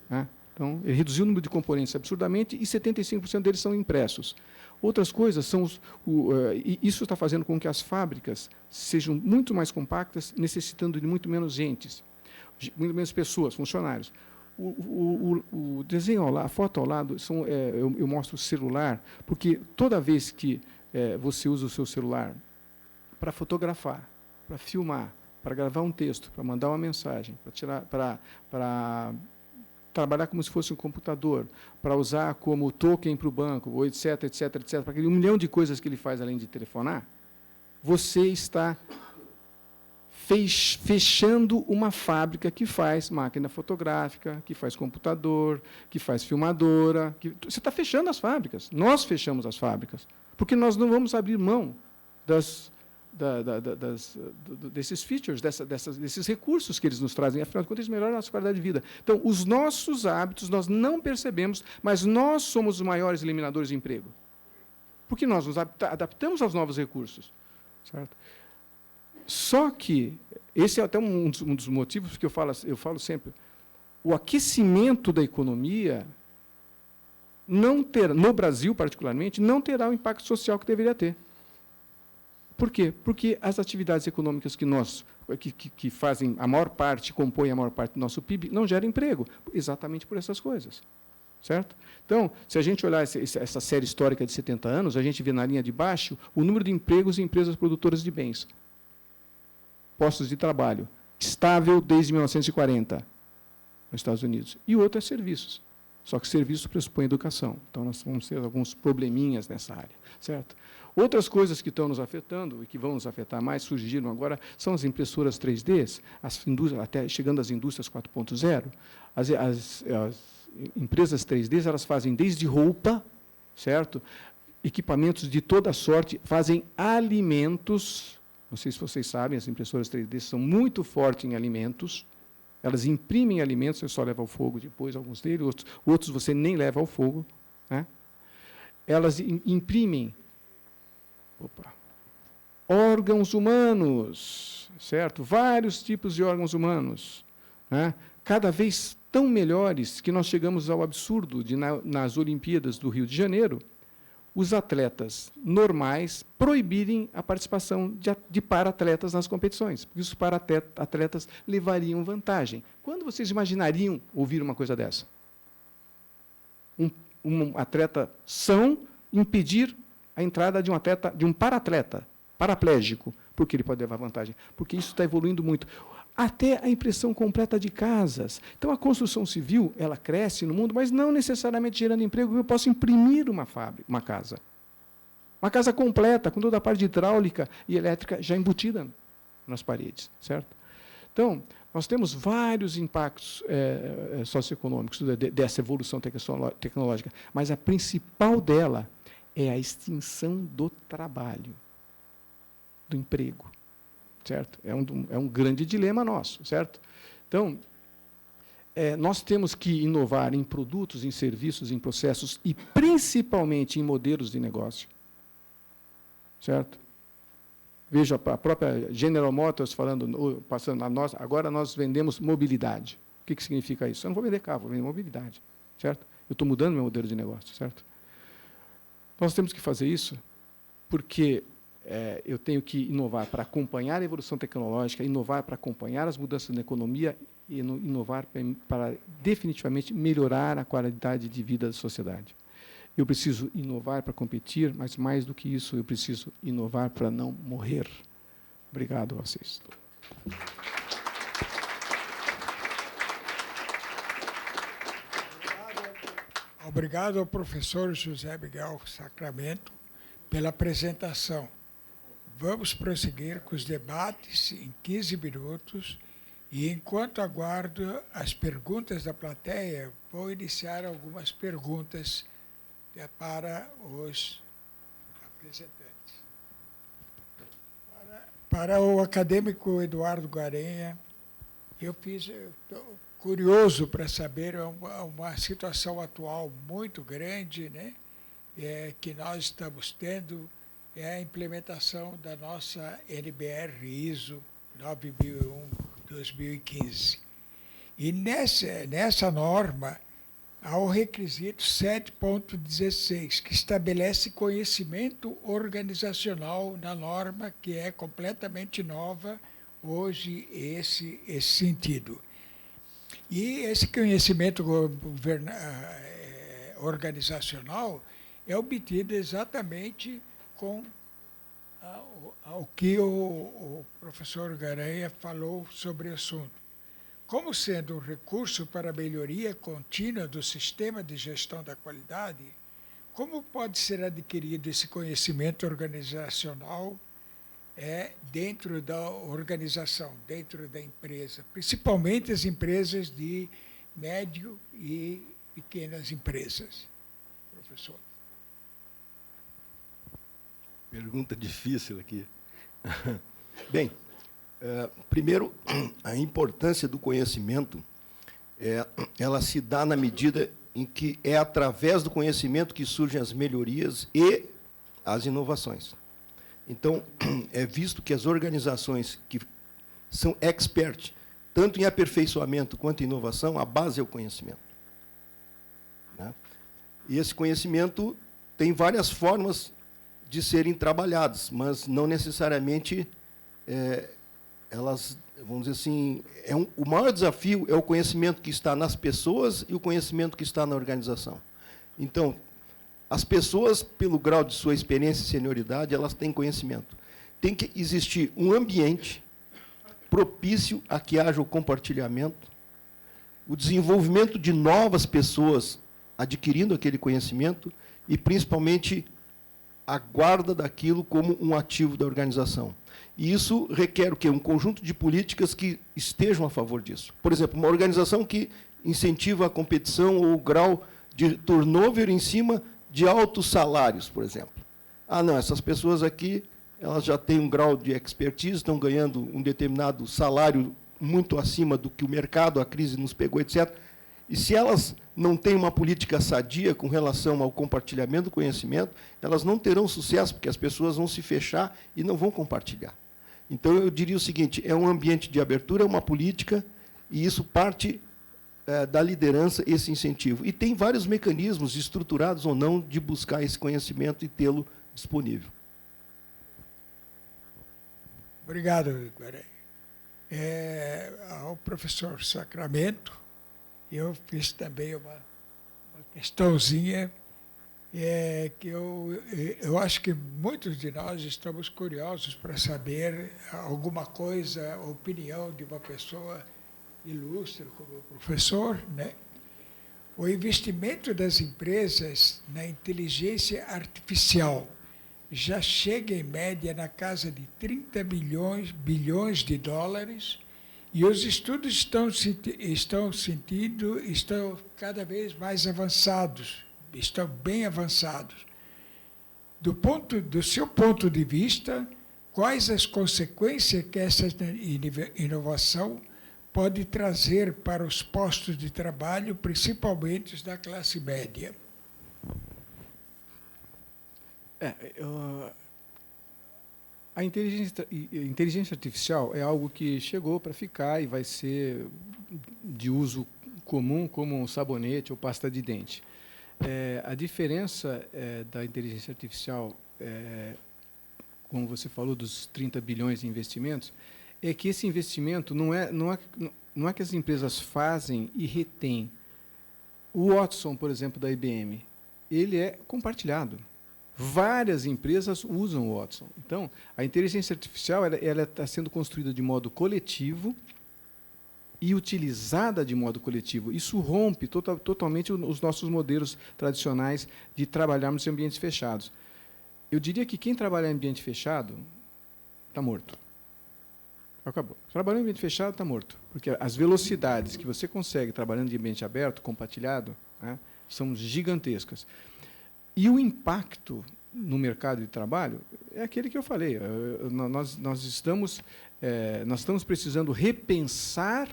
Né? Então, ele reduziu o número de componentes absurdamente e 75% deles são impressos. Outras coisas são isso está fazendo com que as fábricas sejam muito mais compactas, necessitando de muito menos muito menos pessoas, funcionários. O desenho, a foto ao lado, eu mostro o celular, porque toda vez que você usa o seu celular para fotografar, para filmar, para gravar um texto, para mandar uma mensagem, para trabalhar como se fosse um computador, para usar como token para o banco, ou etc, etc, etc, para aquele 1 milhão de coisas que ele faz além de telefonar, você está fechando uma fábrica que faz máquina fotográfica, que faz computador, que faz filmadora. Você está fechando as fábricas. Nós fechamos as fábricas, porque nós não vamos abrir mão desses features, desses recursos que eles nos trazem. Afinal de contas, eles melhoram a nossa qualidade de vida. Então, os nossos hábitos nós não percebemos, mas nós somos os maiores eliminadores de emprego. Porque nós nos adaptamos aos novos recursos. Certo? Só que, esse é até um dos motivos que eu falo sempre, o aquecimento da economia, no Brasil particularmente, não terá o impacto social que deveria ter. Por quê? Porque as atividades econômicas que fazem a maior parte, compõem a maior parte do nosso PIB, não geram emprego, exatamente por essas coisas. Certo? Então, se a gente olhar essa série histórica de 70 anos, a gente vê na linha de baixo o número de empregos em empresas produtoras de bens. Postos de trabalho, estável desde 1940, nos Estados Unidos. E o outro é serviços. Só que serviços pressupõe educação. Então, nós vamos ter alguns probleminhas nessa área. Certo? Outras coisas que estão nos afetando, e que vão nos afetar mais, surgiram agora, são as impressoras 3D, até chegando às indústrias 4.0. As empresas 3D, elas fazem desde roupa, certo? Equipamentos de toda sorte, fazem alimentos. Não sei se vocês sabem, as impressoras 3D são muito fortes em alimentos. Elas imprimem alimentos, você só leva ao fogo depois, alguns deles, outros você nem leva ao fogo. Né? Elas imprimem órgãos humanos, certo? Vários tipos de órgãos humanos. Né? Cada vez tão melhores que nós chegamos ao absurdo de, nas Olimpíadas do Rio de Janeiro, os atletas normais proibirem a participação de para-atletas nas competições, porque os para-atletas levariam vantagem. Quando vocês imaginariam ouvir uma coisa dessa? Um atleta são impedir a entrada de um para-atleta, paraplégico, porque ele pode levar vantagem, porque isso está evoluindo muito. Até a impressão completa de casas. Então, a construção civil, ela cresce no mundo, mas não necessariamente gerando emprego. Eu posso imprimir uma casa. Uma casa completa, com toda a parte hidráulica e elétrica já embutida nas paredes, certo? Então, nós temos vários impactos socioeconômicos dessa evolução tecnológica, mas a principal dela é a extinção do trabalho, do emprego. Certo? É um grande dilema nosso, certo? Então, nós temos que inovar em produtos, em serviços, em processos e, principalmente, em modelos de negócio. Certo? Veja a própria General Motors passando a nós, agora nós vendemos mobilidade. O que significa isso? Eu não vou vender carro, vou vender mobilidade. Certo? Eu estou mudando meu modelo de negócio. Certo? Nós temos que fazer isso porque eu tenho que inovar para acompanhar a evolução tecnológica, inovar para acompanhar as mudanças na economia e inovar para definitivamente melhorar a qualidade de vida da sociedade. Eu preciso inovar para competir, mas mais do que isso, eu preciso inovar para não morrer. Obrigado a vocês. Obrigado ao professor José Miguel Sacramento pela apresentação. Vamos prosseguir com os debates em 15 minutos e, enquanto aguardo as perguntas da plateia, vou iniciar algumas perguntas para os apresentantes. Para o acadêmico Eduardo Guarenha, estou curioso para saber uma situação atual muito grande, né, que nós estamos tendo, é a implementação da nossa NBR ISO 9001-2015. E nessa norma, há o requisito 7.16, que estabelece conhecimento organizacional na norma, que é completamente nova hoje, esse sentido. E esse conhecimento organizacional é obtido exatamente com o que o professor Guarenha falou sobre o assunto. Como sendo um recurso para a melhoria contínua do sistema de gestão da qualidade, como pode ser adquirido esse conhecimento organizacional dentro da organização, dentro da empresa, principalmente as empresas de médio e pequenas empresas? Professor. Pergunta difícil aqui. Bem, primeiro, a importância do conhecimento, ela se dá na medida em que é através do conhecimento que surgem as melhorias e as inovações. Então, é visto que as organizações que são expert, tanto em aperfeiçoamento quanto em inovação, a base é o conhecimento. Né? E esse conhecimento tem várias formas de serem trabalhadas, mas não necessariamente elas, vamos dizer assim, o maior desafio é o conhecimento que está nas pessoas e o conhecimento que está na organização. Então, as pessoas, pelo grau de sua experiência e senioridade, elas têm conhecimento. Tem que existir um ambiente propício a que haja o compartilhamento, o desenvolvimento de novas pessoas adquirindo aquele conhecimento e, principalmente, a guarda daquilo como um ativo da organização. E isso requer o quê? Um conjunto de políticas que estejam a favor disso. Por exemplo, uma organização que incentiva a competição ou o grau de turnover em cima de altos salários, por exemplo. Ah, não, essas pessoas aqui, elas já têm um grau de expertise, estão ganhando um determinado salário muito acima do que o mercado, a crise nos pegou, etc. E se elas não têm uma política sadia com relação ao compartilhamento do conhecimento, elas não terão sucesso, porque as pessoas vão se fechar e não vão compartilhar. Então, eu diria o seguinte, é um ambiente de abertura, é uma política, e isso parte da liderança esse incentivo. E tem vários mecanismos, estruturados ou não, de buscar esse conhecimento e tê-lo disponível. Obrigado, Guarani. Ao professor Sacramento, eu fiz também uma questãozinha que eu acho que muitos de nós estamos curiosos para saber alguma coisa, opinião de uma pessoa ilustre como o professor, né? O investimento das empresas na inteligência artificial já chega, em média, na casa de 30 bilhões de dólares, e os estudos estão cada vez mais avançados, estão bem avançados. Do seu ponto de vista, quais as consequências que essa inovação pode trazer para os postos de trabalho, principalmente os da classe média? A inteligência artificial é algo que chegou para ficar e vai ser de uso comum, como um sabonete ou pasta de dente. A diferença da inteligência artificial, como você falou, dos 30 bilhões de investimentos, é que esse investimento não é que as empresas fazem e retêm. O Watson, por exemplo, da IBM, ele é compartilhado. Várias empresas usam o Watson. Então, a inteligência artificial ela está sendo construída de modo coletivo e utilizada de modo coletivo. Isso rompe totalmente os nossos modelos tradicionais de trabalharmos em ambientes fechados. Eu diria que quem trabalha em ambiente fechado está morto. Acabou. Trabalhando em ambiente fechado está morto, porque as velocidades que você consegue trabalhando em ambiente aberto, compartilhado, né, são gigantescas. E o impacto no mercado de trabalho é aquele que eu falei. Nós estamos precisando repensar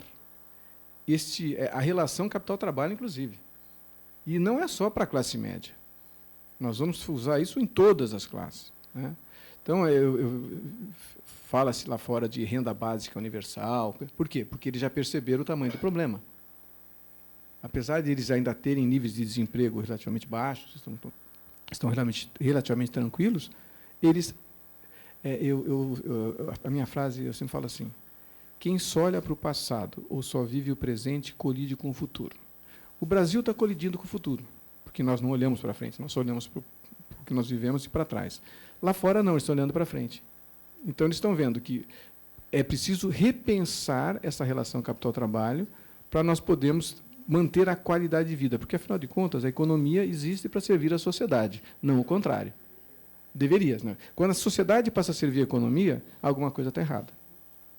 a relação capital-trabalho, inclusive. E não é só para a classe média. Nós vamos usar isso em todas as classes, né? Então, fala-se lá fora de renda básica universal. Por quê? Porque eles já perceberam o tamanho do problema. Apesar de eles ainda terem níveis de desemprego relativamente baixos, estão relativamente tranquilos, eles... a minha frase, eu sempre falo assim: quem só olha para o passado ou só vive o presente, colide com o futuro. O Brasil está colidindo com o futuro, porque nós não olhamos para frente, nós só olhamos para o que nós vivemos e para trás. Lá fora, não, eles estão olhando para frente. Então, eles estão vendo que é preciso repensar essa relação capital-trabalho para nós podermos manter a qualidade de vida, porque, afinal de contas, a economia existe para servir a sociedade, não o contrário. Deveria, né? Quando a sociedade passa a servir a economia, alguma coisa está errada.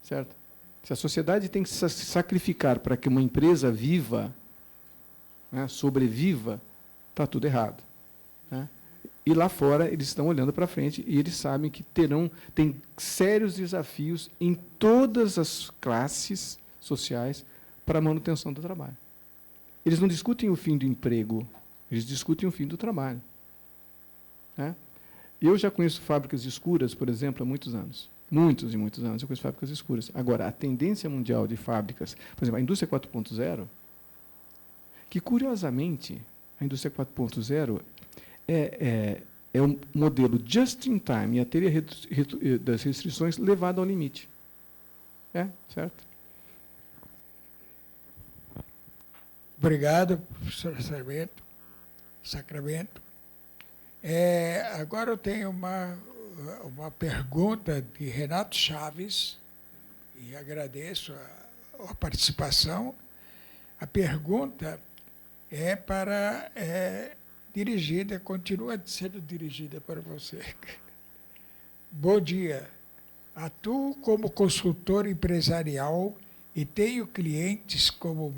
Certo? Se a sociedade tem que se sacrificar para que uma empresa viva, né, sobreviva, está tudo errado, né? E lá fora eles estão olhando para frente e eles sabem que tem sérios desafios em todas as classes sociais para a manutenção do trabalho. Eles não discutem o fim do emprego, eles discutem o fim do trabalho, né? Eu já conheço fábricas escuras, por exemplo, há muitos anos. Muitos e muitos anos eu conheço fábricas escuras. Agora, a tendência mundial de fábricas, por exemplo, a indústria 4.0, que, curiosamente, a indústria 4.0 é um modelo just-in-time e a teoria das restrições levada ao limite. Certo? Obrigado, professor Sacramento. Agora eu tenho uma pergunta de Renato Chaves, e agradeço a participação. A pergunta continua sendo dirigida para você. Bom dia. Atuo como consultor empresarial e tenho clientes como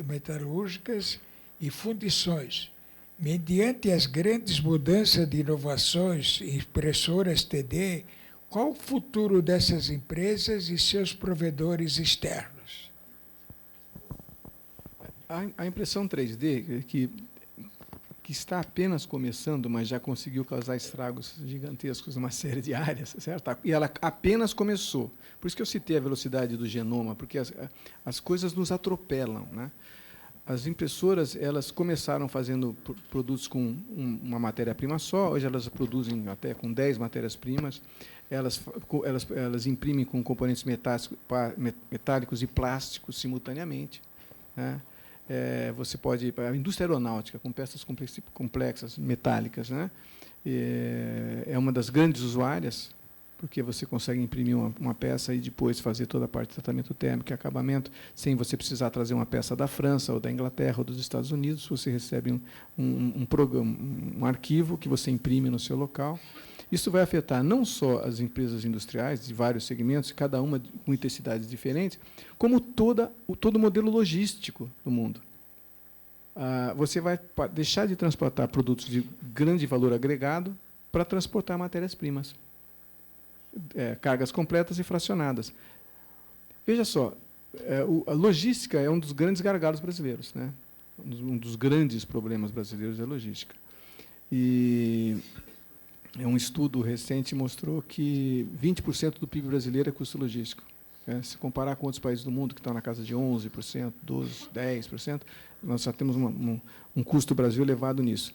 metalúrgicas e fundições. Mediante as grandes mudanças de inovações em impressoras 3D, qual o futuro dessas empresas e seus provedores externos? A impressão 3D, que que está apenas começando, mas já conseguiu causar estragos gigantescos numa série de áreas, certo? E ela apenas começou. Por isso que eu citei a velocidade do genoma, porque as coisas nos atropelam, né? As impressoras, elas começaram fazendo produtos com uma matéria-prima só, hoje elas produzem até com 10 matérias-primas, elas imprimem com componentes metálicos e plásticos simultaneamente, né? Você pode... A indústria aeronáutica, com peças complexas, metálicas, né? É uma das grandes usuárias, porque você consegue imprimir uma peça e depois fazer toda a parte de tratamento térmico e acabamento, sem você precisar trazer uma peça da França, ou da Inglaterra, ou dos Estados Unidos. Você recebe um programa, um arquivo que você imprime no seu local. Isso vai afetar não só as empresas industriais de vários segmentos, cada uma com intensidades diferentes, como todo o modelo logístico do mundo. Você vai deixar de transportar produtos de grande valor agregado para transportar matérias-primas. Cargas completas e fracionadas. Veja só, a logística é um dos grandes gargalos brasileiros, né? Um dos grandes problemas brasileiros é a logística. E um estudo recente mostrou que 20% do PIB brasileiro é custo logístico. Se comparar com outros países do mundo, que estão na casa de 11%, 12%, 10%, nós já temos um custo Brasil elevado nisso.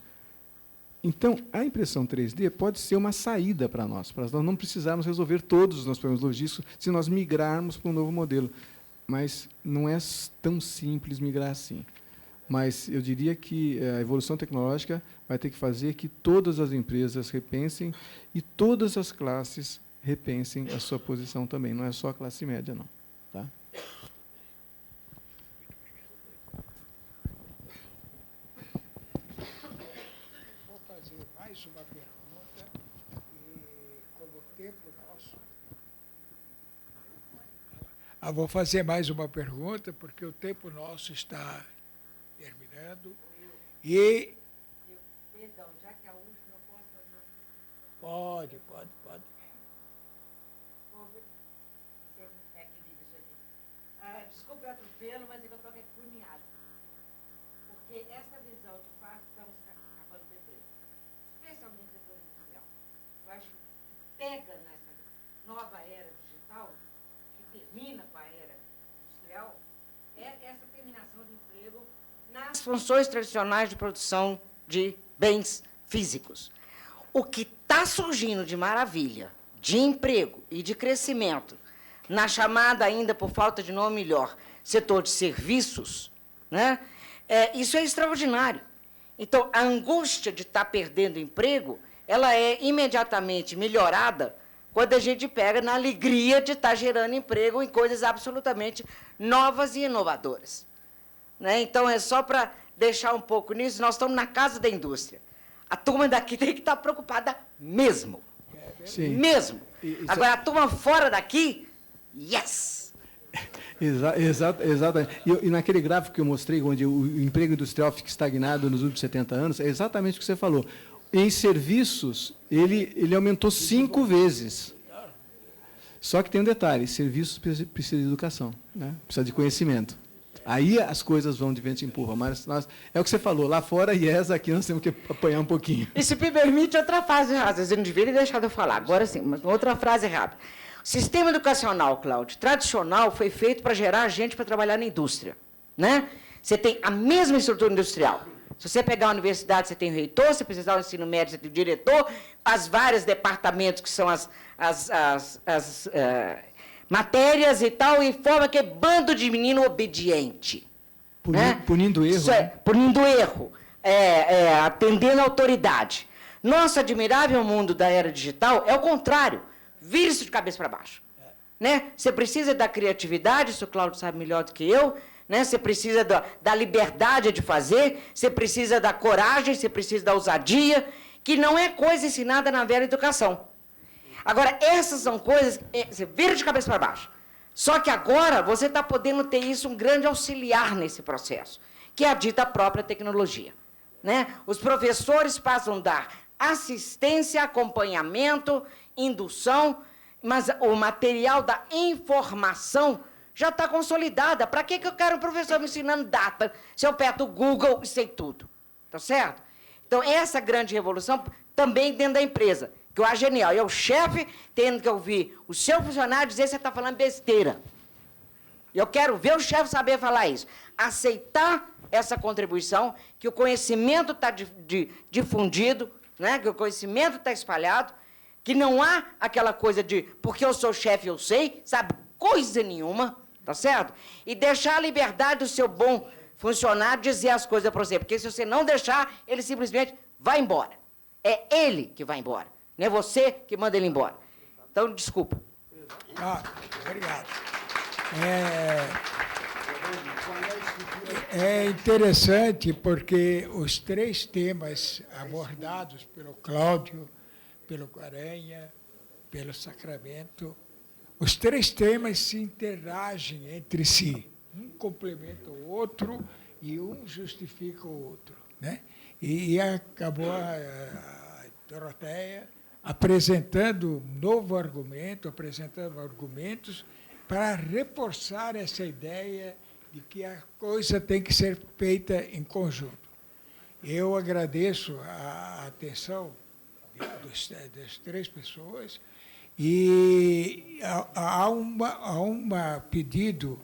Então, a impressão 3D pode ser uma saída para nós não precisarmos resolver todos os nossos problemas logísticos se nós migrarmos para um novo modelo. Mas não é tão simples migrar assim. Mas eu diria que a evolução tecnológica vai ter que fazer que todas as empresas repensem e todas as classes repensem a sua posição também. Não é só a classe média, não. Tá? Vou fazer mais uma pergunta, e como o tempo nosso... vou fazer mais uma pergunta, porque o tempo nosso está terminando. E... Perdão, já que a última eu posso fazer... Pode. Desculpe o atropelo, mas é que eu estou aqui agoniado. Porque essa visão, de fato, estamos acabando com o emprego. Especialmente no setor industrial. Eu acho que pega nessa nova era digital, que termina com a era industrial, é essa terminação de emprego nas funções tradicionais de produção de bens físicos. O que está surgindo de maravilha, de emprego e de crescimento, na chamada ainda, por falta de nome melhor, setor de serviços, né? Isso é extraordinário. Então, a angústia de estar perdendo emprego, ela é imediatamente melhorada quando a gente pega na alegria de estar gerando emprego em coisas absolutamente novas e inovadoras. Né? Então, é só para deixar um pouco nisso, nós estamos na casa da indústria. A turma daqui tem que estar preocupada mesmo. Sim. Mesmo. Agora, a turma fora daqui, yes! Exatamente. E naquele gráfico que eu mostrei, onde o emprego industrial fica estagnado nos últimos 70 anos, é exatamente o que você falou. Em serviços, ele aumentou 5 vezes. Só que tem um detalhe, serviços precisa de educação, né? Precisa de conhecimento. Aí as coisas vão de vento em empurra. Mas é o que você falou, lá fora, yes, aqui nós temos que apanhar um pouquinho. E se me permite outra frase rápida, você não devia deixar de eu falar, agora sim, mas outra frase rápida. O sistema educacional, Cláudio, tradicional, foi feito para gerar gente para trabalhar na indústria. Né? Você tem a mesma estrutura industrial. Se você pegar a universidade, você tem o reitor, se precisar do ensino médio, você tem o diretor, as vários departamentos que são as matérias e tal, e forma que é bando de menino obediente. Punindo erro. Isso punindo erro, atendendo a autoridade. Nosso admirável mundo da era digital é o contrário. Vira isso de cabeça para baixo. Né? Você precisa da criatividade, isso o Cláudio sabe melhor do que eu, né? Você precisa da liberdade de fazer, você precisa da coragem, você precisa da ousadia, que não é coisa ensinada na velha educação. Agora, essas são coisas que você vira de cabeça para baixo. Só que agora você está podendo ter isso um grande auxiliar nesse processo, que é a dita própria tecnologia. Né? Os professores passam a dar assistência, acompanhamento, indução, mas o material da informação já está consolidada. Para que eu quero um professor me ensinando data se eu aperto o Google e sei tudo? Tá certo? Então, essa grande revolução também dentro da empresa, que eu acho genial. E é o chefe tendo que ouvir o seu funcionário dizer que você está falando besteira. Eu quero ver o chefe saber falar isso. Aceitar essa contribuição, que o conhecimento está difundido, né? Que o conhecimento está espalhado, que não há aquela coisa de porque eu sou chefe, eu sei, sabe coisa nenhuma, tá certo? E deixar a liberdade do seu bom funcionário dizer as coisas para você, porque se você não deixar, ele simplesmente vai embora. É ele que vai embora, não é você que manda ele embora. Então, desculpa. Obrigado. É interessante porque os 3 temas abordados pelo Cláudio, pelo Guaranha, pelo Sacramento, os 3 temas se interagem entre si. Um complementa o outro e um justifica o outro, né? E acabou a Doroteia apresentando um novo argumento, apresentando argumentos para reforçar essa ideia de que a coisa tem que ser feita em conjunto. Eu agradeço a atenção das 3 pessoas e há um pedido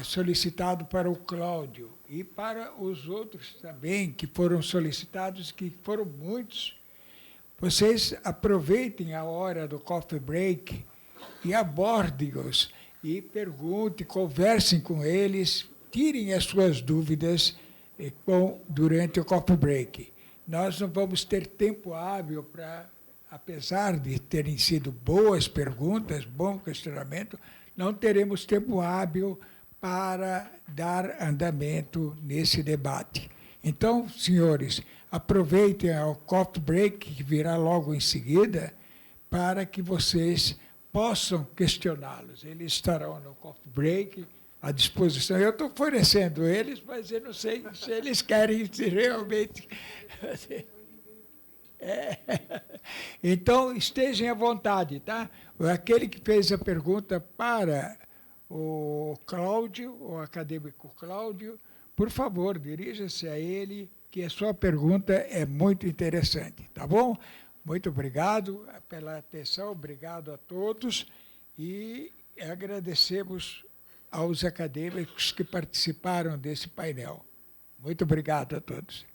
solicitado para o Cláudio e para os outros também que foram solicitados, que foram muitos. Vocês aproveitem a hora do coffee break e abordem-os e perguntem, conversem com eles, tirem as suas dúvidas durante o coffee break. Nós não vamos ter tempo hábil para, apesar de terem sido boas perguntas, bom questionamento, não teremos tempo hábil para dar andamento nesse debate. Então, senhores, aproveitem o coffee break, que virá logo em seguida, para que vocês possam questioná-los. Eles estarão no coffee break à disposição. Eu estou oferecendo eles, mas eu não sei se eles querem realmente. Então, estejam à vontade, tá? Aquele que fez a pergunta para o Cláudio, o acadêmico Cláudio, por favor, dirija-se a ele, que a sua pergunta é muito interessante, tá bom? Muito obrigado pela atenção, obrigado a todos e agradecemos aos acadêmicos que participaram desse painel. Muito obrigado a todos.